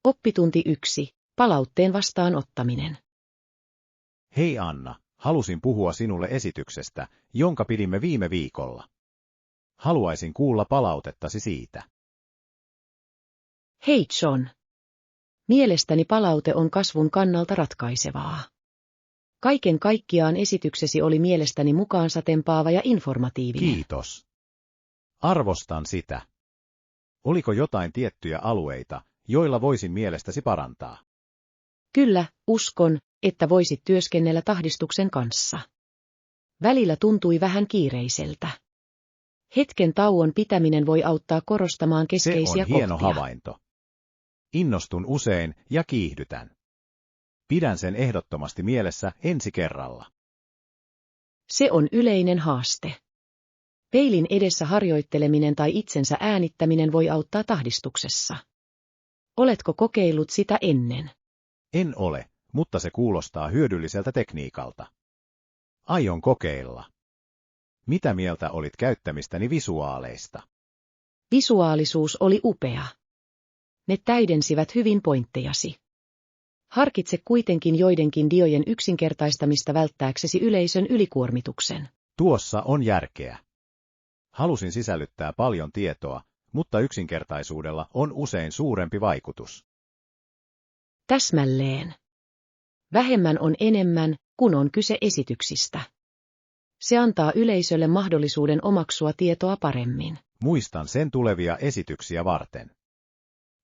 Oppitunti 1. Palautteen vastaanottaminen. Hei Anna, halusin puhua sinulle esityksestä, jonka pidimme viime viikolla. Haluaisin kuulla palautettasi siitä. Hei John. Mielestäni palaute on kasvun kannalta ratkaisevaa. Kaiken kaikkiaan esityksesi oli mielestäni mukaansa tempaava ja informatiivinen. Kiitos. Arvostan sitä. Oliko jotain tiettyjä alueita, joilla voisin mielestäsi parantaa? Kyllä, uskon, että voisit työskennellä tahdistuksen kanssa. Välillä tuntui vähän kiireiseltä. Hetken tauon pitäminen voi auttaa korostamaan keskeisiä kohtia. Se on hieno havainto. Innostun usein ja kiihdytän. Pidän sen ehdottomasti mielessä ensi kerralla. Se on yleinen haaste. Peilin edessä harjoitteleminen tai itsensä äänittäminen voi auttaa tahdistuksessa. Oletko kokeillut sitä ennen? En ole, mutta se kuulostaa hyödylliseltä tekniikalta. Aion kokeilla. Mitä mieltä olit käyttämistäni visuaaleista? Visuaalisuus oli upea. Ne täydensivät hyvin pointtejasi. Harkitse kuitenkin joidenkin diojen yksinkertaistamista välttääksesi yleisön ylikuormituksen. Tuossa on järkeä. Halusin sisällyttää paljon tietoa, mutta yksinkertaisuudella on usein suurempi vaikutus. Täsmälleen. Vähemmän on enemmän, kun on kyse esityksistä. Se antaa yleisölle mahdollisuuden omaksua tietoa paremmin. Muistan sen tulevia esityksiä varten.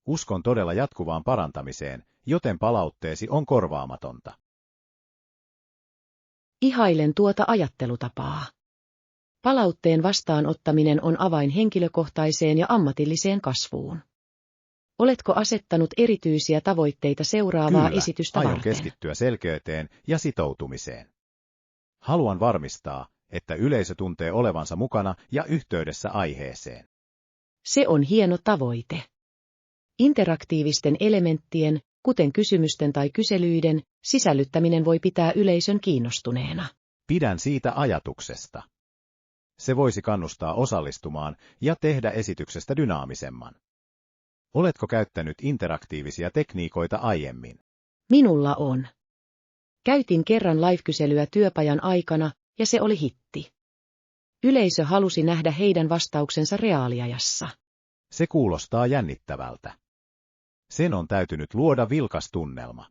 Uskon todella jatkuvaan parantamiseen, joten palautteesi on korvaamatonta. Ihailen tuota ajattelutapaa. Palautteen vastaanottaminen on avain henkilökohtaiseen ja ammatilliseen kasvuun. Oletko asettanut erityisiä tavoitteita seuraavaa Kyllä, esitystä aion varten? keskittyä selkeyteen ja sitoutumiseen. Haluan varmistaa, että yleisö tuntee olevansa mukana ja yhteydessä aiheeseen. Se on hieno tavoite. Interaktiivisten elementtien, kuten kysymysten tai kyselyiden, sisällyttäminen voi pitää yleisön kiinnostuneena. Pidän siitä ajatuksesta. Se voisi kannustaa osallistumaan ja tehdä esityksestä dynaamisemman. Oletko käyttänyt interaktiivisia tekniikoita aiemmin? Minulla on. Käytin kerran live-kyselyä työpajan aikana, ja se oli hitti. Yleisö halusi nähdä heidän vastauksensa reaaliajassa. Se kuulostaa jännittävältä. Sen on täytynyt luoda vilkas tunnelma.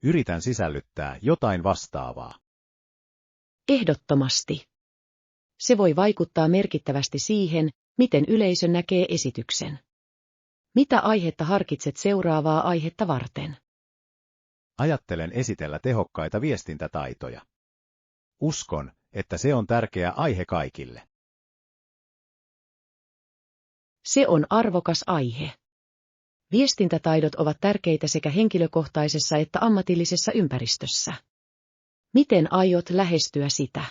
Yritän sisällyttää jotain vastaavaa. Ehdottomasti. Se voi vaikuttaa merkittävästi siihen, miten yleisö näkee esityksen. Mitä aihetta harkitset seuraavaa aihetta varten? Ajattelen esitellä tehokkaita viestintätaitoja. Uskon, että se on tärkeä aihe kaikille. Se on arvokas aihe. Viestintätaidot ovat tärkeitä sekä henkilökohtaisessa että ammatillisessa ympäristössä. Miten aiot lähestyä sitä?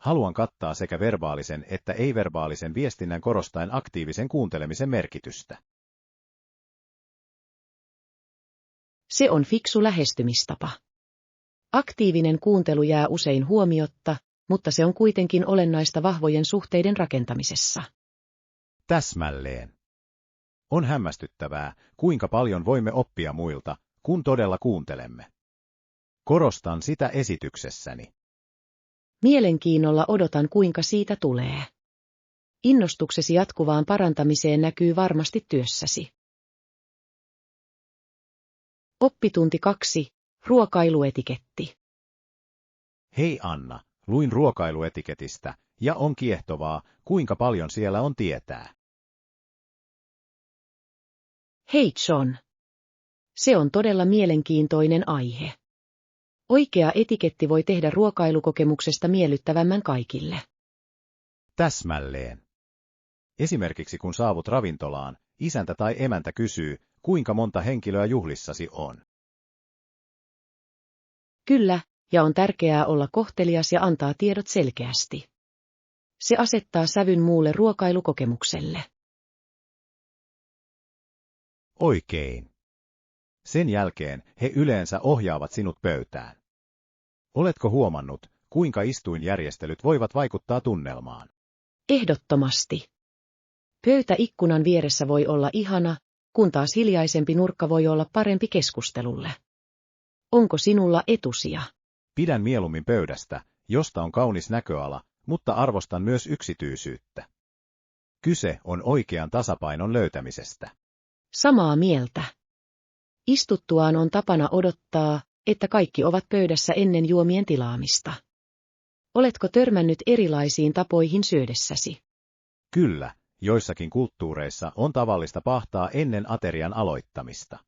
Haluan kattaa sekä verbaalisen että ei-verbaalisen viestinnän korostaen aktiivisen kuuntelemisen merkitystä. Se on fiksu lähestymistapa. Aktiivinen kuuntelu jää usein huomiotta, mutta se on kuitenkin olennaista vahvojen suhteiden rakentamisessa. Täsmälleen. On hämmästyttävää, kuinka paljon voimme oppia muilta, kun todella kuuntelemme. Korostan sitä esityksessäni. Mielenkiinnolla odotan, kuinka siitä tulee. Innostuksesi jatkuvaan parantamiseen näkyy varmasti työssäsi. Oppitunti 2. Ruokailuetiketti. Hei Anna, luin ruokailuetiketistä, ja on kiehtovaa, kuinka paljon siellä on tietää. Hei John. Se on todella mielenkiintoinen aihe. Oikea etiketti voi tehdä ruokailukokemuksesta miellyttävämmän kaikille. Täsmälleen. Esimerkiksi kun saavut ravintolaan, isäntä tai emäntä kysyy, kuinka monta henkilöä juhlissasi on. Kyllä, ja on tärkeää olla kohtelias ja antaa tiedot selkeästi. Se asettaa sävyn muulle ruokailukokemukselle. Oikein. Sen jälkeen he yleensä ohjaavat sinut pöytään. Oletko huomannut, kuinka istuinjärjestelyt voivat vaikuttaa tunnelmaan? Ehdottomasti. Pöytä ikkunan vieressä voi olla ihana, kun taas hiljaisempi nurkka voi olla parempi keskustelulle. Onko sinulla etusija? Pidän mieluummin pöydästä, josta on kaunis näköala, mutta arvostan myös yksityisyyttä. Kyse on oikean tasapainon löytämisestä. Samaa mieltä. Istuttuaan on tapana odottaa, että kaikki ovat pöydässä ennen juomien tilaamista. Oletko törmännyt erilaisiin tapoihin syödessäsi? Kyllä, joissakin kulttuureissa on tavallista pahtaa ennen aterian aloittamista.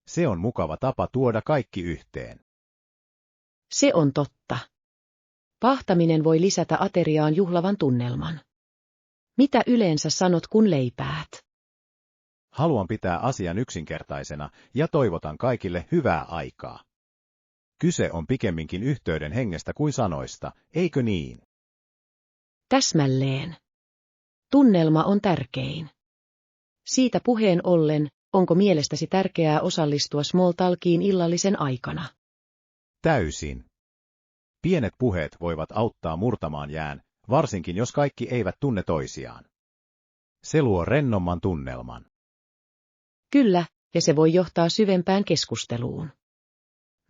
Se on mukava tapa tuoda kaikki yhteen. Se on totta. Pahtaminen voi lisätä ateriaan juhlavan tunnelman. Mitä yleensä sanot, kun leipäät? Haluan pitää asian yksinkertaisena ja toivotan kaikille hyvää aikaa. Kyse on pikemminkin yhteyden hengestä kuin sanoista, eikö niin? Täsmälleen. Tunnelma on tärkein. Siitä puheen ollen, onko mielestäsi tärkeää osallistua small talkiin illallisen aikana? Täysin. Pienet puheet voivat auttaa murtamaan jään, varsinkin jos kaikki eivät tunne toisiaan. Se luo rennomman tunnelman. Kyllä, ja se voi johtaa syvempään keskusteluun.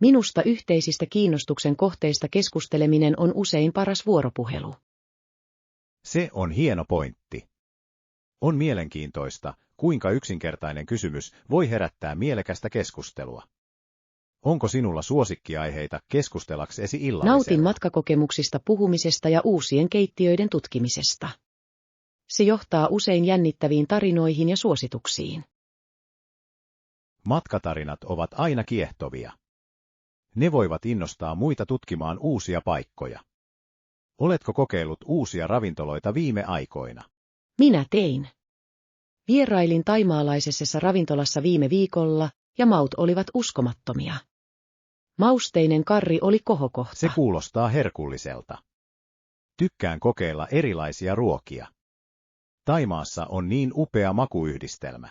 Minusta yhteisistä kiinnostuksen kohteista keskusteleminen on usein paras vuoropuhelu. Se on hieno pointti. On mielenkiintoista, kuinka yksinkertainen kysymys voi herättää mielekästä keskustelua. Onko sinulla suosikkiaiheita keskustellaksesi illallisella? Nautin matkakokemuksista puhumisesta ja uusien keittiöiden tutkimisesta. Se johtaa usein jännittäviin tarinoihin ja suosituksiin. Matkatarinat ovat aina kiehtovia. Ne voivat innostaa muita tutkimaan uusia paikkoja. Oletko kokeillut uusia ravintoloita viime aikoina? Minä tein. Vierailin thaimaalaisessa ravintolassa viime viikolla, ja maut olivat uskomattomia. Mausteinen karri oli kohokohta. Se kuulostaa herkulliselta. Tykkään kokeilla erilaisia ruokia. Thaimaassa on niin upea makuyhdistelmä.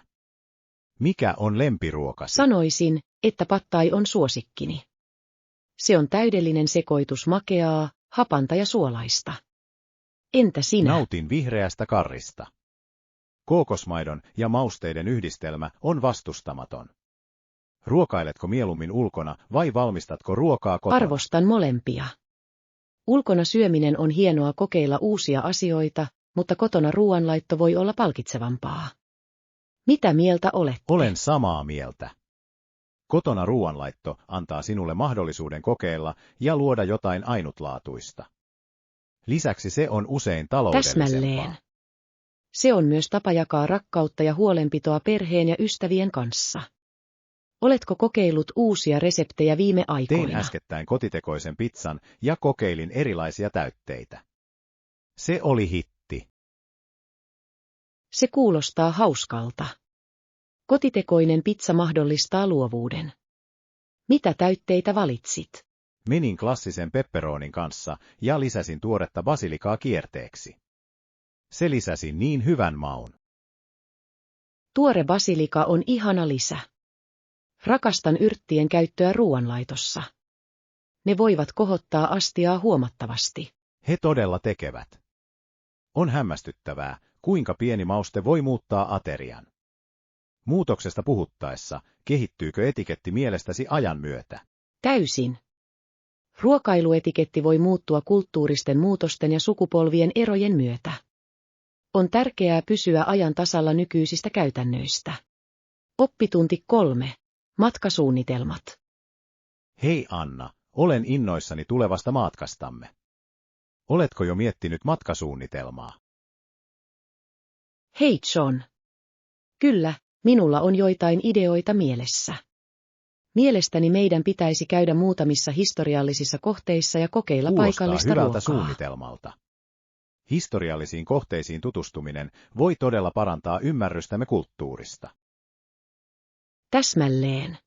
Mikä on lempiruokasi? Sanoisin, että pad thai on suosikkini. Se on täydellinen sekoitus makeaa, hapanta ja suolaista. Entä sinä? Nautin vihreästä karrista. Kookosmaidon ja mausteiden yhdistelmä on vastustamaton. Ruokailetko mieluummin ulkona vai valmistatko ruokaa kotona? Arvostan molempia. Ulkona syöminen on hienoa kokeilla uusia asioita, mutta kotona ruoanlaitto voi olla palkitsevampaa. Mitä mieltä olette? Olen samaa mieltä. Kotona ruoanlaitto antaa sinulle mahdollisuuden kokeilla ja luoda jotain ainutlaatuista. Lisäksi se on usein taloudellisempaa. Täsmälleen. Se on myös tapa jakaa rakkautta ja huolenpitoa perheen ja ystävien kanssa. Oletko kokeillut uusia reseptejä viime aikoina? Tein äskettäin kotitekoisen pizzan ja kokeilin erilaisia täytteitä. Se oli hitti. Se kuulostaa hauskalta. Kotitekoinen pizza mahdollistaa luovuuden. Mitä täytteitä valitsit? Menin klassisen pepperonin kanssa ja lisäsin tuoretta basilikaa kierteeksi. Se lisäsi niin hyvän maun. Tuore basilika on ihana lisä. Rakastan yrttien käyttöä ruoanlaitossa. Ne voivat kohottaa astiaa huomattavasti. He todella tekevät. On hämmästyttävää, kuinka pieni mauste voi muuttaa aterian. Muutoksesta puhuttaessa, kehittyykö etiketti mielestäsi ajan myötä? Täysin. Ruokailuetiketti voi muuttua kulttuuristen muutosten ja sukupolvien erojen myötä. On tärkeää pysyä ajan tasalla nykyisistä käytännöistä. Oppitunti 3. Matkasuunnitelmat. Hei Anna, olen innoissani tulevasta matkastamme. Oletko jo miettinyt matkasuunnitelmaa? Hei John. Kyllä, minulla on joitain ideoita mielessä. Mielestäni meidän pitäisi käydä muutamissa historiallisissa kohteissa ja kokeilla Kuulostaa paikallista hyvältä ruokaa. suunnitelmalta. Historiallisiin kohteisiin tutustuminen voi todella parantaa ymmärrystämme kulttuurista. Täsmälleen.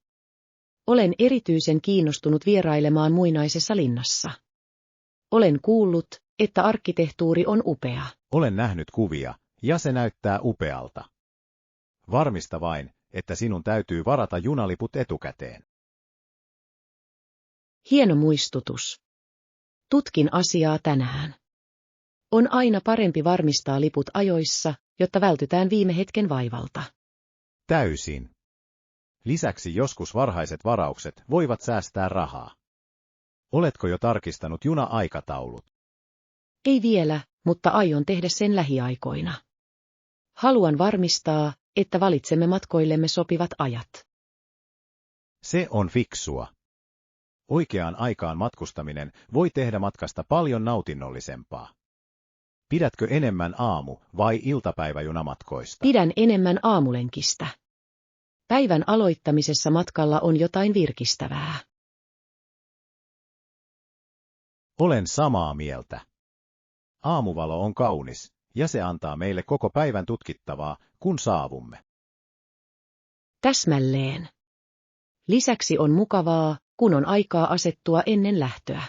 Olen erityisen kiinnostunut vierailemaan muinaisessa linnassa. Olen kuullut, että arkkitehtuuri on upea. Olen nähnyt kuvia, ja se näyttää upealta. Varmista vain, että sinun täytyy varata junaliput etukäteen. Hieno muistutus. Tutkin asiaa tänään. On aina parempi varmistaa liput ajoissa, jotta vältytään viime hetken vaivalta. Täysin. Lisäksi joskus varhaiset varaukset voivat säästää rahaa. Oletko jo tarkistanut juna-aikataulut? Ei vielä, mutta aion tehdä sen lähiaikoina. Haluan varmistaa, että valitsemme matkoillemme sopivat ajat. Se on fiksua. Oikeaan aikaan matkustaminen voi tehdä matkasta paljon nautinnollisempaa. Pidätkö enemmän aamu- vai iltapäiväjunamatkoista? Pidän enemmän aamulenkistä. Päivän aloittamisessa matkalla on jotain virkistävää. Olen samaa mieltä. Aamuvalo on kaunis, ja se antaa meille koko päivän tutkittavaa, kun saavumme. Täsmälleen. Lisäksi on mukavaa, kun on aikaa asettua ennen lähtöä.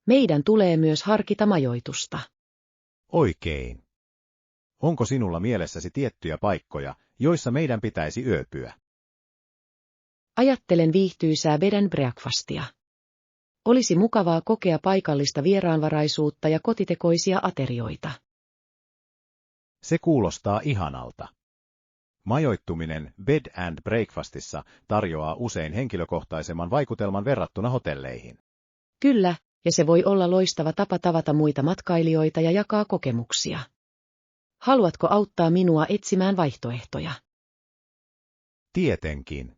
Meidän tulee myös harkita majoitusta. Oikein. Onko sinulla mielessäsi tiettyjä paikkoja, joissa meidän pitäisi yöpyä? Ajattelen viihtyisää bed and breakfastia. Olisi mukavaa kokea paikallista vieraanvaraisuutta ja kotitekoisia aterioita. Se kuulostaa ihanalta. Majoittuminen bed and breakfastissa tarjoaa usein henkilökohtaisemman vaikutelman verrattuna hotelleihin. Kyllä, ja se voi olla loistava tapa tavata muita matkailijoita ja jakaa kokemuksia. Haluatko auttaa minua etsimään vaihtoehtoja? Tietenkin.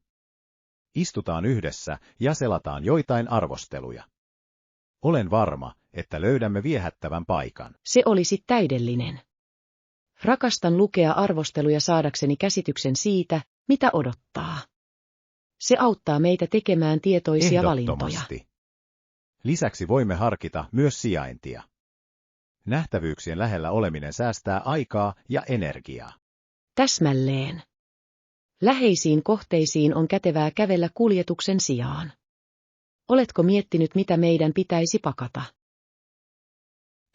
Istutaan yhdessä ja selataan joitain arvosteluja. Olen varma, että löydämme viehättävän paikan. Se olisi täydellinen. Rakastan lukea arvosteluja saadakseni käsityksen siitä, mitä odottaa. Se auttaa meitä tekemään tietoisia valintoja. Ehdottomasti. Lisäksi voimme harkita myös sijaintia. Nähtävyyksien lähellä oleminen säästää aikaa ja energiaa. Täsmälleen. Läheisiin kohteisiin on kätevää kävellä kuljetuksen sijaan. Oletko miettinyt, mitä meidän pitäisi pakata?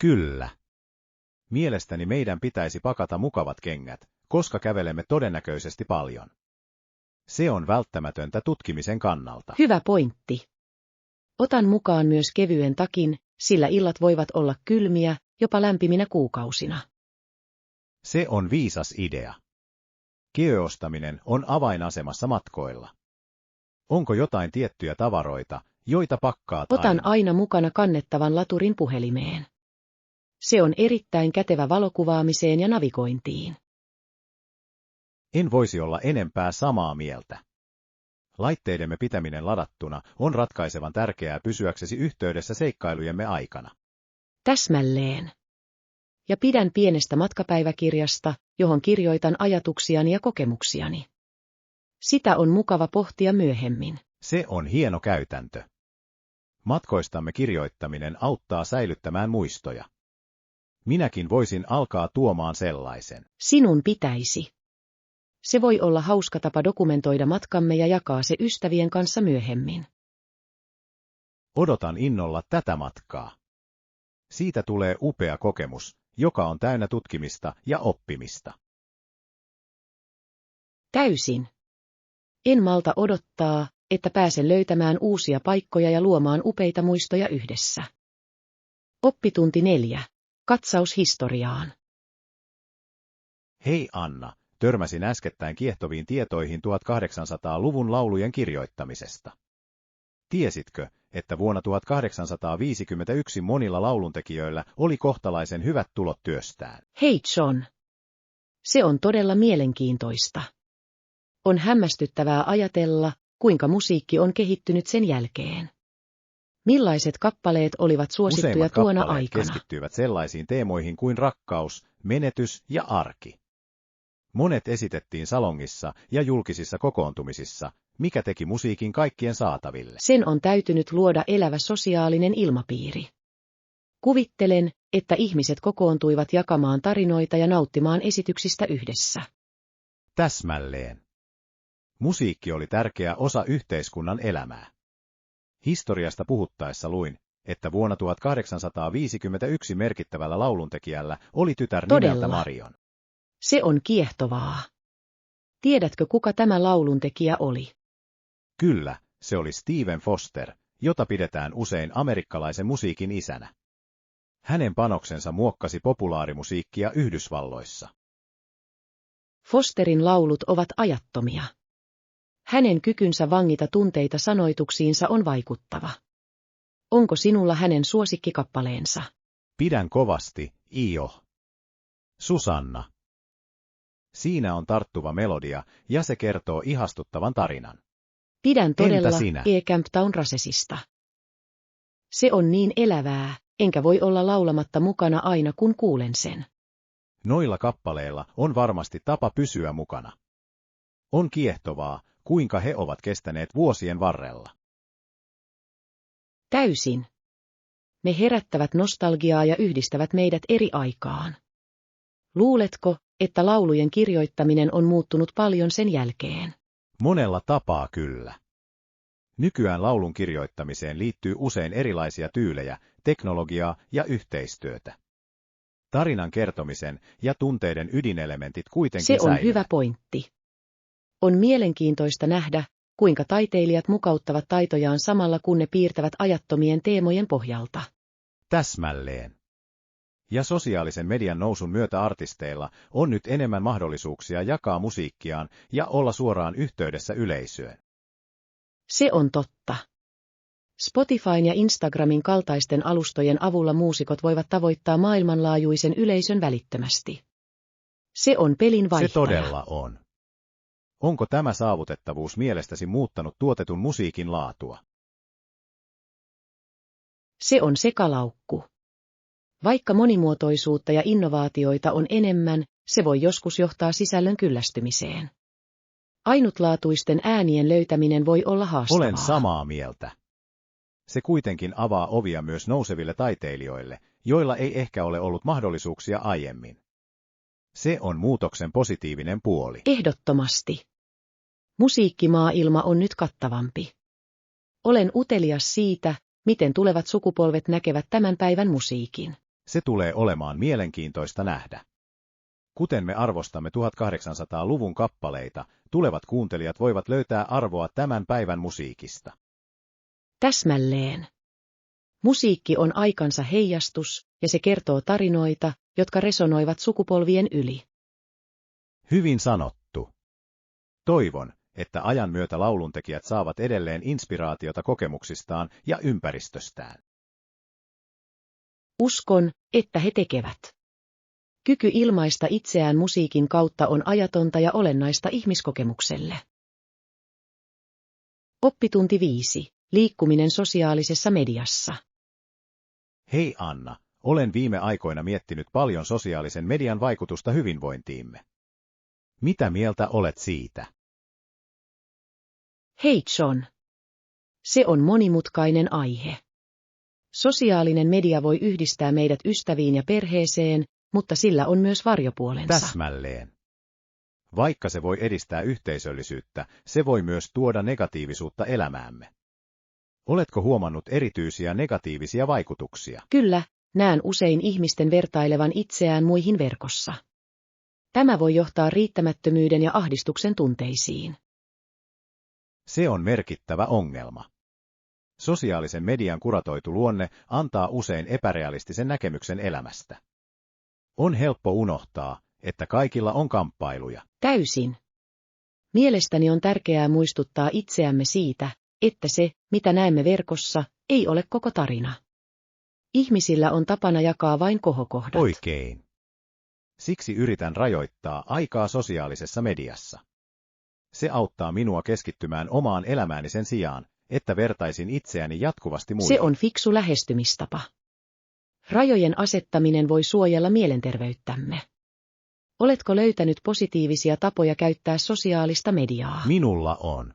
Kyllä. Mielestäni meidän pitäisi pakata mukavat kengät, koska kävelemme todennäköisesti paljon. Se on välttämätöntä tutkimisen kannalta. Hyvä pointti. Otan mukaan myös kevyen takin, sillä illat voivat olla kylmiä, jopa lämpiminä kuukausina. Se on viisas idea. Keöostaminen on avainasemassa matkoilla. Onko jotain tiettyjä tavaroita, joita pakkaat aina? Otan aina mukana kannettavan laturin puhelimeen. Se on erittäin kätevä valokuvaamiseen ja navigointiin. En voisi olla enempää samaa mieltä. Laitteidemme pitäminen ladattuna on ratkaisevan tärkeää pysyäksesi yhteydessä seikkailujemme aikana. Täsmälleen. Ja pidän pienestä matkapäiväkirjasta, johon kirjoitan ajatuksiani ja kokemuksiani. Sitä on mukava pohtia myöhemmin. Se on hieno käytäntö. Matkoistamme kirjoittaminen auttaa säilyttämään muistoja. Minäkin voisin alkaa tuomaan sellaisen. Sinun pitäisi. Se voi olla hauska tapa dokumentoida matkamme ja jakaa se ystävien kanssa myöhemmin. Odotan innolla tätä matkaa. Siitä tulee upea kokemus, joka on täynnä tutkimista ja oppimista. Täysin. En malta odottaa, että pääsen löytämään uusia paikkoja ja luomaan upeita muistoja yhdessä. Oppitunti 4. Katsaus historiaan. Hei Anna, törmäsin äskettäin kiehtoviin tietoihin 1800-luvun laulujen kirjoittamisesta. Tiesitkö, että vuonna 1851 monilla lauluntekijöillä oli kohtalaisen hyvät tulot työstään? Hei John. Se on todella mielenkiintoista. On hämmästyttävää ajatella, kuinka musiikki on kehittynyt sen jälkeen. Millaiset kappaleet olivat suosittuja Useimmat tuona kappaleet aikana? keskittyivät sellaisiin teemoihin kuin rakkaus, menetys ja arki. Monet esitettiin salongissa ja julkisissa kokoontumisissa, mikä teki musiikin kaikkien saataville. Sen on täytynyt luoda elävä sosiaalinen ilmapiiri. Kuvittelen, että ihmiset kokoontuivat jakamaan tarinoita ja nauttimaan esityksistä yhdessä. Täsmälleen. Musiikki oli tärkeä osa yhteiskunnan elämää. Historiasta puhuttaessa luin, että vuonna 1851 merkittävällä lauluntekijällä oli tytär Todella. nimeltä Marion. Se on kiehtovaa. Tiedätkö, kuka tämä lauluntekijä oli? Kyllä, se oli Stephen Foster, jota pidetään usein amerikkalaisen musiikin isänä. Hänen panoksensa muokkasi populaarimusiikkia Yhdysvalloissa. Fosterin laulut ovat ajattomia. Hänen kykynsä vangita tunteita sanoituksiinsa on vaikuttava. Onko sinulla hänen suosikkikappaleensa? Pidän kovasti, Io. Susanna. Siinä on tarttuva melodia, ja se kertoo ihastuttavan tarinan. Pidän todella Entä sinä? Camp Town Rasesista. Se on niin elävää, enkä voi olla laulamatta mukana aina kun kuulen sen. Noilla kappaleilla on varmasti tapa pysyä mukana. On kiehtovaa, kuinka he ovat kestäneet vuosien varrella. Täysin. Ne herättävät nostalgiaa ja yhdistävät meidät eri aikaan. Luuletko, että laulujen kirjoittaminen on muuttunut paljon sen jälkeen? Monella tapaa kyllä. Nykyään laulun kirjoittamiseen liittyy usein erilaisia tyylejä, teknologiaa ja yhteistyötä. Tarinan kertomisen ja tunteiden ydinelementit kuitenkin Se on säilyvät. hyvä pointti. On mielenkiintoista nähdä, kuinka taiteilijat mukauttavat taitojaan samalla kun ne piirtävät ajattomien teemojen pohjalta. Täsmälleen. Ja sosiaalisen median nousun myötä artisteilla on nyt enemmän mahdollisuuksia jakaa musiikkiaan ja olla suoraan yhteydessä yleisöön. Se on totta. Spotifyn ja Instagramin kaltaisten alustojen avulla muusikot voivat tavoittaa maailmanlaajuisen yleisön välittömästi. Se on pelin vaihtaja. Se todella on. Onko tämä saavutettavuus mielestäsi muuttanut tuotetun musiikin laatua? Se on sekalaukku. Vaikka monimuotoisuutta ja innovaatioita on enemmän, se voi joskus johtaa sisällön kyllästymiseen. Ainutlaatuisten äänien löytäminen voi olla haastavaa. Olen samaa mieltä. Se kuitenkin avaa ovia myös nouseville taiteilijoille, joilla ei ehkä ole ollut mahdollisuuksia aiemmin. Se on muutoksen positiivinen puoli. Ehdottomasti. Musiikkimaailma on nyt kattavampi. Olen utelias siitä, miten tulevat sukupolvet näkevät tämän päivän musiikin. Se tulee olemaan mielenkiintoista nähdä. Kuten me arvostamme 1800-luvun kappaleita, tulevat kuuntelijat voivat löytää arvoa tämän päivän musiikista. Täsmälleen. Musiikki on aikansa heijastus, ja se kertoo tarinoita, jotka resonoivat sukupolvien yli. Hyvin sanottu. Toivon, että ajan myötä lauluntekijät saavat edelleen inspiraatiota kokemuksistaan ja ympäristöstään. Uskon, että he tekevät. Kyky ilmaista itseään musiikin kautta on ajatonta ja olennaista ihmiskokemukselle. Oppitunti 5. Liikkuminen sosiaalisessa mediassa. Hei Anna, olen viime aikoina miettinyt paljon sosiaalisen median vaikutusta hyvinvointiimme. Mitä mieltä olet siitä? Hei John. Se on monimutkainen aihe. Sosiaalinen media voi yhdistää meidät ystäviin ja perheeseen, mutta sillä on myös varjopuolensa. Täsmälleen. Vaikka se voi edistää yhteisöllisyyttä, se voi myös tuoda negatiivisuutta elämäämme. Oletko huomannut erityisiä negatiivisia vaikutuksia? Kyllä, näen usein ihmisten vertailevan itseään muihin verkossa. Tämä voi johtaa riittämättömyyden ja ahdistuksen tunteisiin. Se on merkittävä ongelma. Sosiaalisen median kuratoitu luonne antaa usein epärealistisen näkemyksen elämästä. On helppo unohtaa, että kaikilla on kamppailuja. Täysin. Mielestäni on tärkeää muistuttaa itseämme siitä, että se, mitä näemme verkossa, ei ole koko tarina. Ihmisillä on tapana jakaa vain kohokohdat. Oikein. Siksi yritän rajoittaa aikaa sosiaalisessa mediassa. Se auttaa minua keskittymään omaan elämääni sen sijaan, että vertaisin itseäni jatkuvasti muihin. Se on fiksu lähestymistapa. Rajojen asettaminen voi suojella mielenterveyttämme. Oletko löytänyt positiivisia tapoja käyttää sosiaalista mediaa? Minulla on.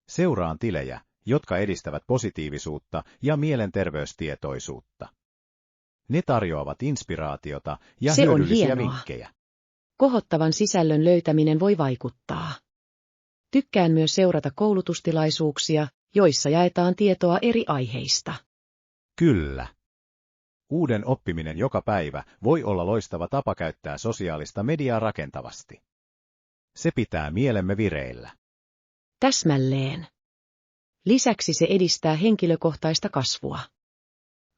Seuraan tilejä, jotka edistävät positiivisuutta ja mielenterveystietoisuutta. Ne tarjoavat inspiraatiota ja Se on hyödyllisiä hienoa. vinkkejä. Kohottavan sisällön löytäminen voi vaikuttaa. Tykkään myös seurata koulutustilaisuuksia, joissa jaetaan tietoa eri aiheista. Kyllä. Uuden oppiminen joka päivä voi olla loistava tapa käyttää sosiaalista mediaa rakentavasti. Se pitää mielemme vireillä. Täsmälleen. Lisäksi se edistää henkilökohtaista kasvua.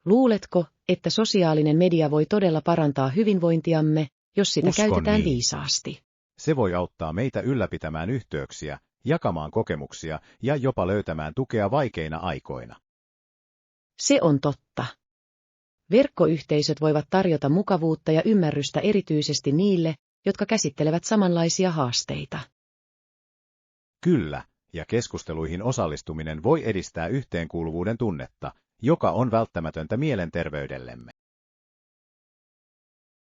Luuletko, että sosiaalinen media voi todella parantaa hyvinvointiamme, jos sitä Uskon käytetään niin. viisaasti? Se voi auttaa meitä ylläpitämään yhteyksiä, jakamaan kokemuksia ja jopa löytämään tukea vaikeina aikoina. Se on totta. Verkkoyhteisöt voivat tarjota mukavuutta ja ymmärrystä erityisesti niille, jotka käsittelevät samanlaisia haasteita. Kyllä, ja keskusteluihin osallistuminen voi edistää yhteenkuuluvuuden tunnetta, joka on välttämätöntä mielenterveydellemme.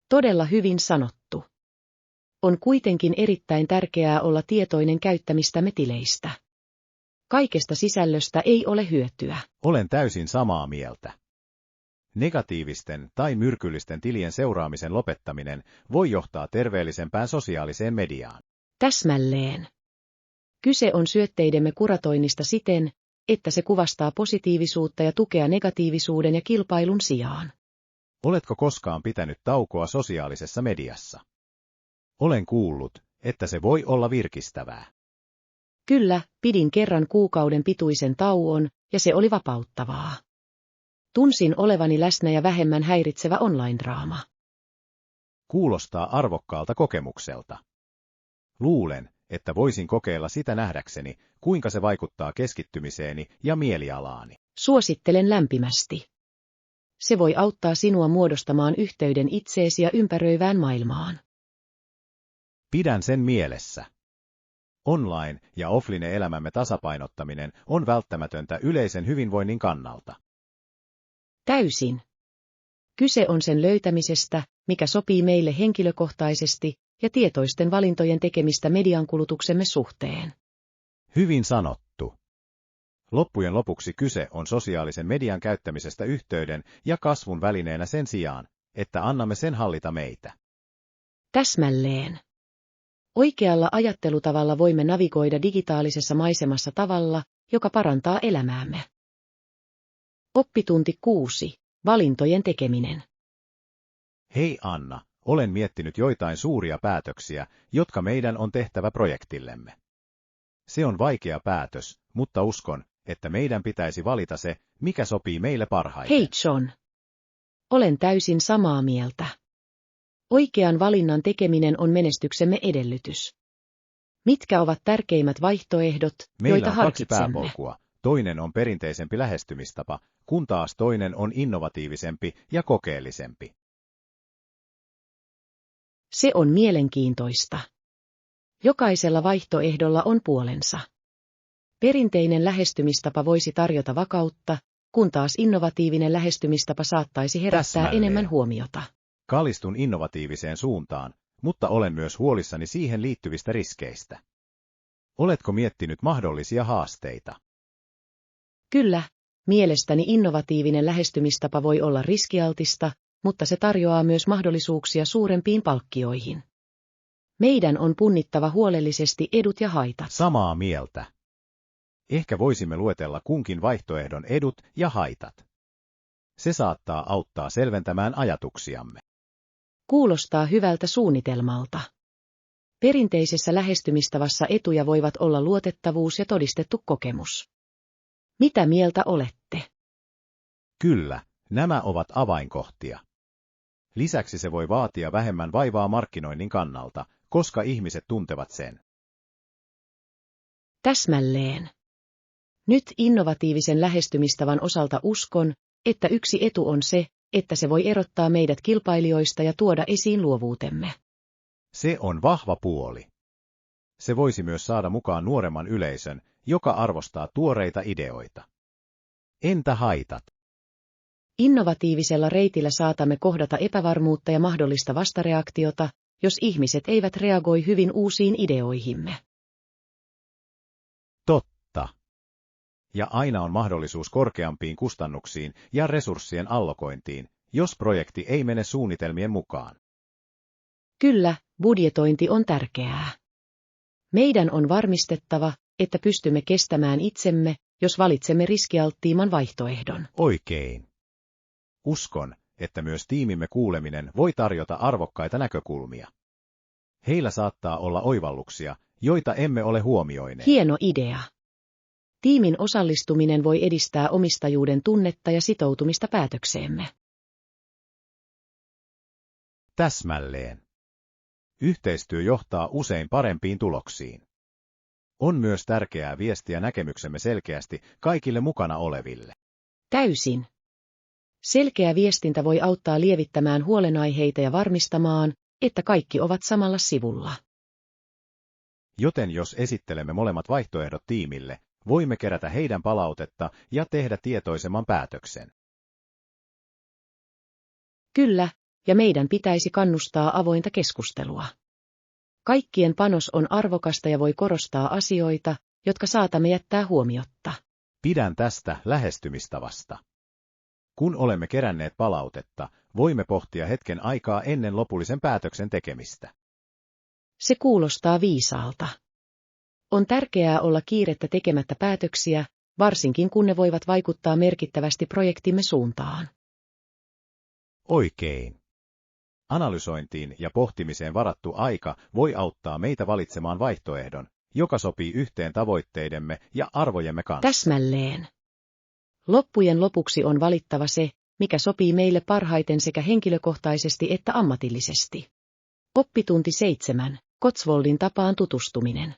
Todella hyvin sanottu. On kuitenkin erittäin tärkeää olla tietoinen käyttämistämme tileistä. Kaikesta sisällöstä ei ole hyötyä. Olen täysin samaa mieltä. Negatiivisten tai myrkyllisten tilien seuraamisen lopettaminen voi johtaa terveellisempään sosiaaliseen mediaan. Täsmälleen. Kyse on syötteidemme kuratoinnista siten, että se kuvastaa positiivisuutta ja tukea negatiivisuuden ja kilpailun sijaan. Oletko koskaan pitänyt taukoa sosiaalisessa mediassa? Olen kuullut, että se voi olla virkistävää. Kyllä, pidin kerran kuukauden pituisen tauon, ja se oli vapauttavaa. Tunsin olevani läsnä ja vähemmän häiritsevä online-draama. Kuulostaa arvokkaalta kokemukselta. Luulen, että voisin kokeilla sitä nähdäkseni, kuinka se vaikuttaa keskittymiseeni ja mielialaani. Suosittelen lämpimästi. Se voi auttaa sinua muodostamaan yhteyden itseesi ja ympäröivään maailmaan. Pidän sen mielessä. Online- ja offline-elämämme tasapainottaminen on välttämätöntä yleisen hyvinvoinnin kannalta. Täysin. Kyse on sen löytämisestä, mikä sopii meille henkilökohtaisesti, ja tietoisten valintojen tekemistä mediankulutuksemme suhteen. Hyvin sanottu. Loppujen lopuksi kyse on sosiaalisen median käyttämisestä yhteyden ja kasvun välineenä sen sijaan, että annamme sen hallita meitä. Täsmälleen. Oikealla ajattelutavalla voimme navigoida digitaalisessa maisemassa tavalla, joka parantaa elämäämme. Oppitunti 6. Valintojen tekeminen. Hei Anna, olen miettinyt joitain suuria päätöksiä, jotka meidän on tehtävä projektillemme. Se on vaikea päätös, mutta uskon, että meidän pitäisi valita se, mikä sopii meille parhaiten. Hei John. Olen täysin samaa mieltä. Oikean valinnan tekeminen on menestyksemme edellytys. Mitkä ovat tärkeimmät vaihtoehdot, joita Meillä on 2 harkitsemme? pääpolkua. Toinen on perinteisempi lähestymistapa, kun taas toinen on innovatiivisempi ja kokeellisempi. Se on mielenkiintoista. Jokaisella vaihtoehdolla on puolensa. Perinteinen lähestymistapa voisi tarjota vakautta, kun taas innovatiivinen lähestymistapa saattaisi herättää Täsmälleen. enemmän huomiota. Kalistun innovatiiviseen suuntaan, mutta olen myös huolissani siihen liittyvistä riskeistä. Oletko miettinyt mahdollisia haasteita? Kyllä, mielestäni innovatiivinen lähestymistapa voi olla riskialtista, mutta se tarjoaa myös mahdollisuuksia suurempiin palkkioihin. Meidän on punnittava huolellisesti edut ja haitat. Samaa mieltä. Ehkä voisimme luetella kunkin vaihtoehdon edut ja haitat. Se saattaa auttaa selventämään ajatuksiamme. Kuulostaa hyvältä suunnitelmalta. Perinteisessä lähestymistavassa etuja voivat olla luotettavuus ja todistettu kokemus. Mitä mieltä olette? Kyllä, nämä ovat avainkohtia. Lisäksi se voi vaatia vähemmän vaivaa markkinoinnin kannalta, koska ihmiset tuntevat sen. Täsmälleen. Nyt innovatiivisen lähestymistavan osalta uskon, että yksi etu on se, että se voi erottaa meidät kilpailijoista ja tuoda esiin luovuutemme. Se on vahva puoli. Se voisi myös saada mukaan nuoremman yleisön, joka arvostaa tuoreita ideoita. Entä haitat? Innovatiivisella reitillä saatamme kohdata epävarmuutta ja mahdollista vastareaktiota, jos ihmiset eivät reagoi hyvin uusiin ideoihimme. Totta. Ja aina on mahdollisuus korkeampiin kustannuksiin ja resurssien allokointiin, jos projekti ei mene suunnitelmien mukaan. Kyllä, budjetointi on tärkeää. Meidän on varmistettava, että pystymme kestämään itsemme, jos valitsemme riskialttiimman vaihtoehdon. Oikein. Uskon, että myös tiimimme kuuleminen voi tarjota arvokkaita näkökulmia. Heillä saattaa olla oivalluksia, joita emme ole huomioineet. Hieno idea. Tiimin osallistuminen voi edistää omistajuuden tunnetta ja sitoutumista päätökseemme. Täsmälleen. Yhteistyö johtaa usein parempiin tuloksiin. On myös tärkeää viestiä näkemyksemme selkeästi kaikille mukana oleville. Täysin. Selkeä viestintä voi auttaa lievittämään huolenaiheita ja varmistamaan, että kaikki ovat samalla sivulla. Joten jos esittelemme molemmat vaihtoehdot tiimille, voimme kerätä heidän palautetta ja tehdä tietoisemman päätöksen. Kyllä, ja meidän pitäisi kannustaa avointa keskustelua. Kaikkien panos on arvokasta ja voi korostaa asioita, jotka saatamme jättää huomiotta. Pidän tästä lähestymistavasta. Kun olemme keränneet palautetta, voimme pohtia hetken aikaa ennen lopullisen päätöksen tekemistä. Se kuulostaa viisaalta. On tärkeää olla kiirettä tekemättä päätöksiä, varsinkin kun ne voivat vaikuttaa merkittävästi projektimme suuntaan. Oikein. Analysointiin ja pohtimiseen varattu aika voi auttaa meitä valitsemaan vaihtoehdon, joka sopii yhteen tavoitteidemme ja arvojemme kanssa. Täsmälleen. Loppujen lopuksi on valittava se, mikä sopii meille parhaiten sekä henkilökohtaisesti että ammatillisesti. Oppitunti 7. Cotswoldin tapaan tutustuminen.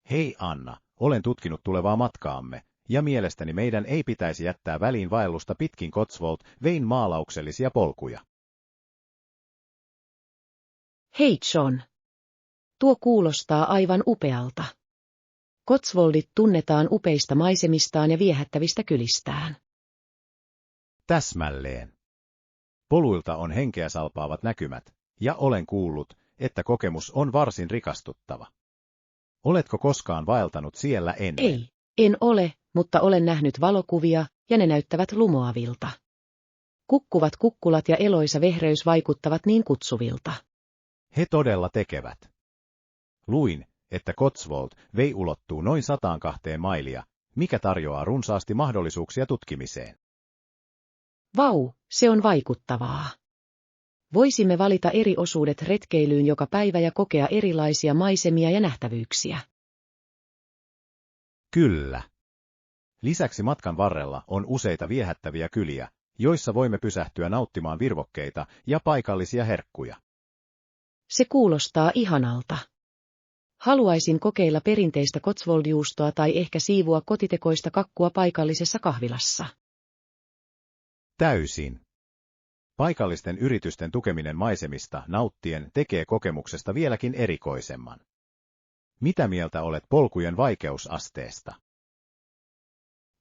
Hei Anna, olen tutkinut tulevaa matkaamme, ja mielestäni meidän ei pitäisi jättää väliin vaellusta pitkin Cotswold Vein maalauksellisia polkuja. Hei John. Tuo kuulostaa aivan upealta. Cotswoldit tunnetaan upeista maisemistaan ja viehättävistä kylistään. Täsmälleen. Poluilta on henkeä salpaavat näkymät, ja olen kuullut, että kokemus on varsin rikastuttava. Oletko koskaan vaeltanut siellä ennen? Ei, en ole, mutta olen nähnyt valokuvia, ja ne näyttävät lumoavilta. Kukkuvat kukkulat ja eloisa vehreys vaikuttavat niin kutsuvilta. He todella tekevät. Luin, että Cotswold Vei ulottuu noin 102 mailia, mikä tarjoaa runsaasti mahdollisuuksia tutkimiseen. Vau, se on vaikuttavaa. Voisimme valita eri osuudet retkeilyyn joka päivä ja kokea erilaisia maisemia ja nähtävyyksiä. Kyllä. Lisäksi matkan varrella on useita viehättäviä kyliä, joissa voimme pysähtyä nauttimaan virvokkeita ja paikallisia herkkuja. Se kuulostaa ihanalta. Haluaisin kokeilla perinteistä Cotswold-juustoa tai ehkä siivua kotitekoista kakkua paikallisessa kahvilassa. Täysin. Paikallisten yritysten tukeminen maisemista nauttien tekee kokemuksesta vieläkin erikoisemman. Mitä mieltä olet polkujen vaikeusasteesta?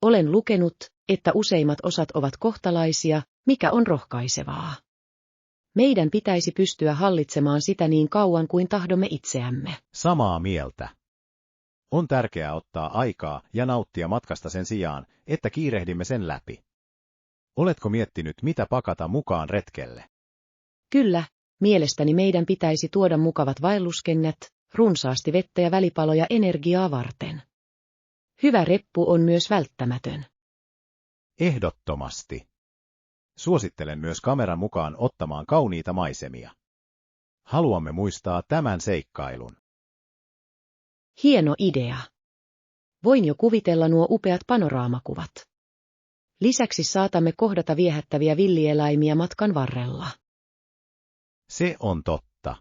Olen lukenut, että useimmat osat ovat kohtalaisia, mikä on rohkaisevaa. Meidän pitäisi pystyä hallitsemaan sitä niin kauan kuin tahdomme itseämme. Samaa mieltä. On tärkeää ottaa aikaa ja nauttia matkasta sen sijaan, että kiirehdimme sen läpi. Oletko miettinyt, mitä pakata mukaan retkelle? Kyllä, mielestäni meidän pitäisi tuoda mukavat vaelluskengät, runsaasti vettä ja välipaloja energiaa varten. Hyvä reppu on myös välttämätön. Ehdottomasti. Suosittelen myös kameran mukaan ottamaan kauniita maisemia. Haluamme muistaa tämän seikkailun. Hieno idea. Voin jo kuvitella nuo upeat panoraamakuvat. Lisäksi saatamme kohdata viehättäviä villieläimiä matkan varrella. Se on totta.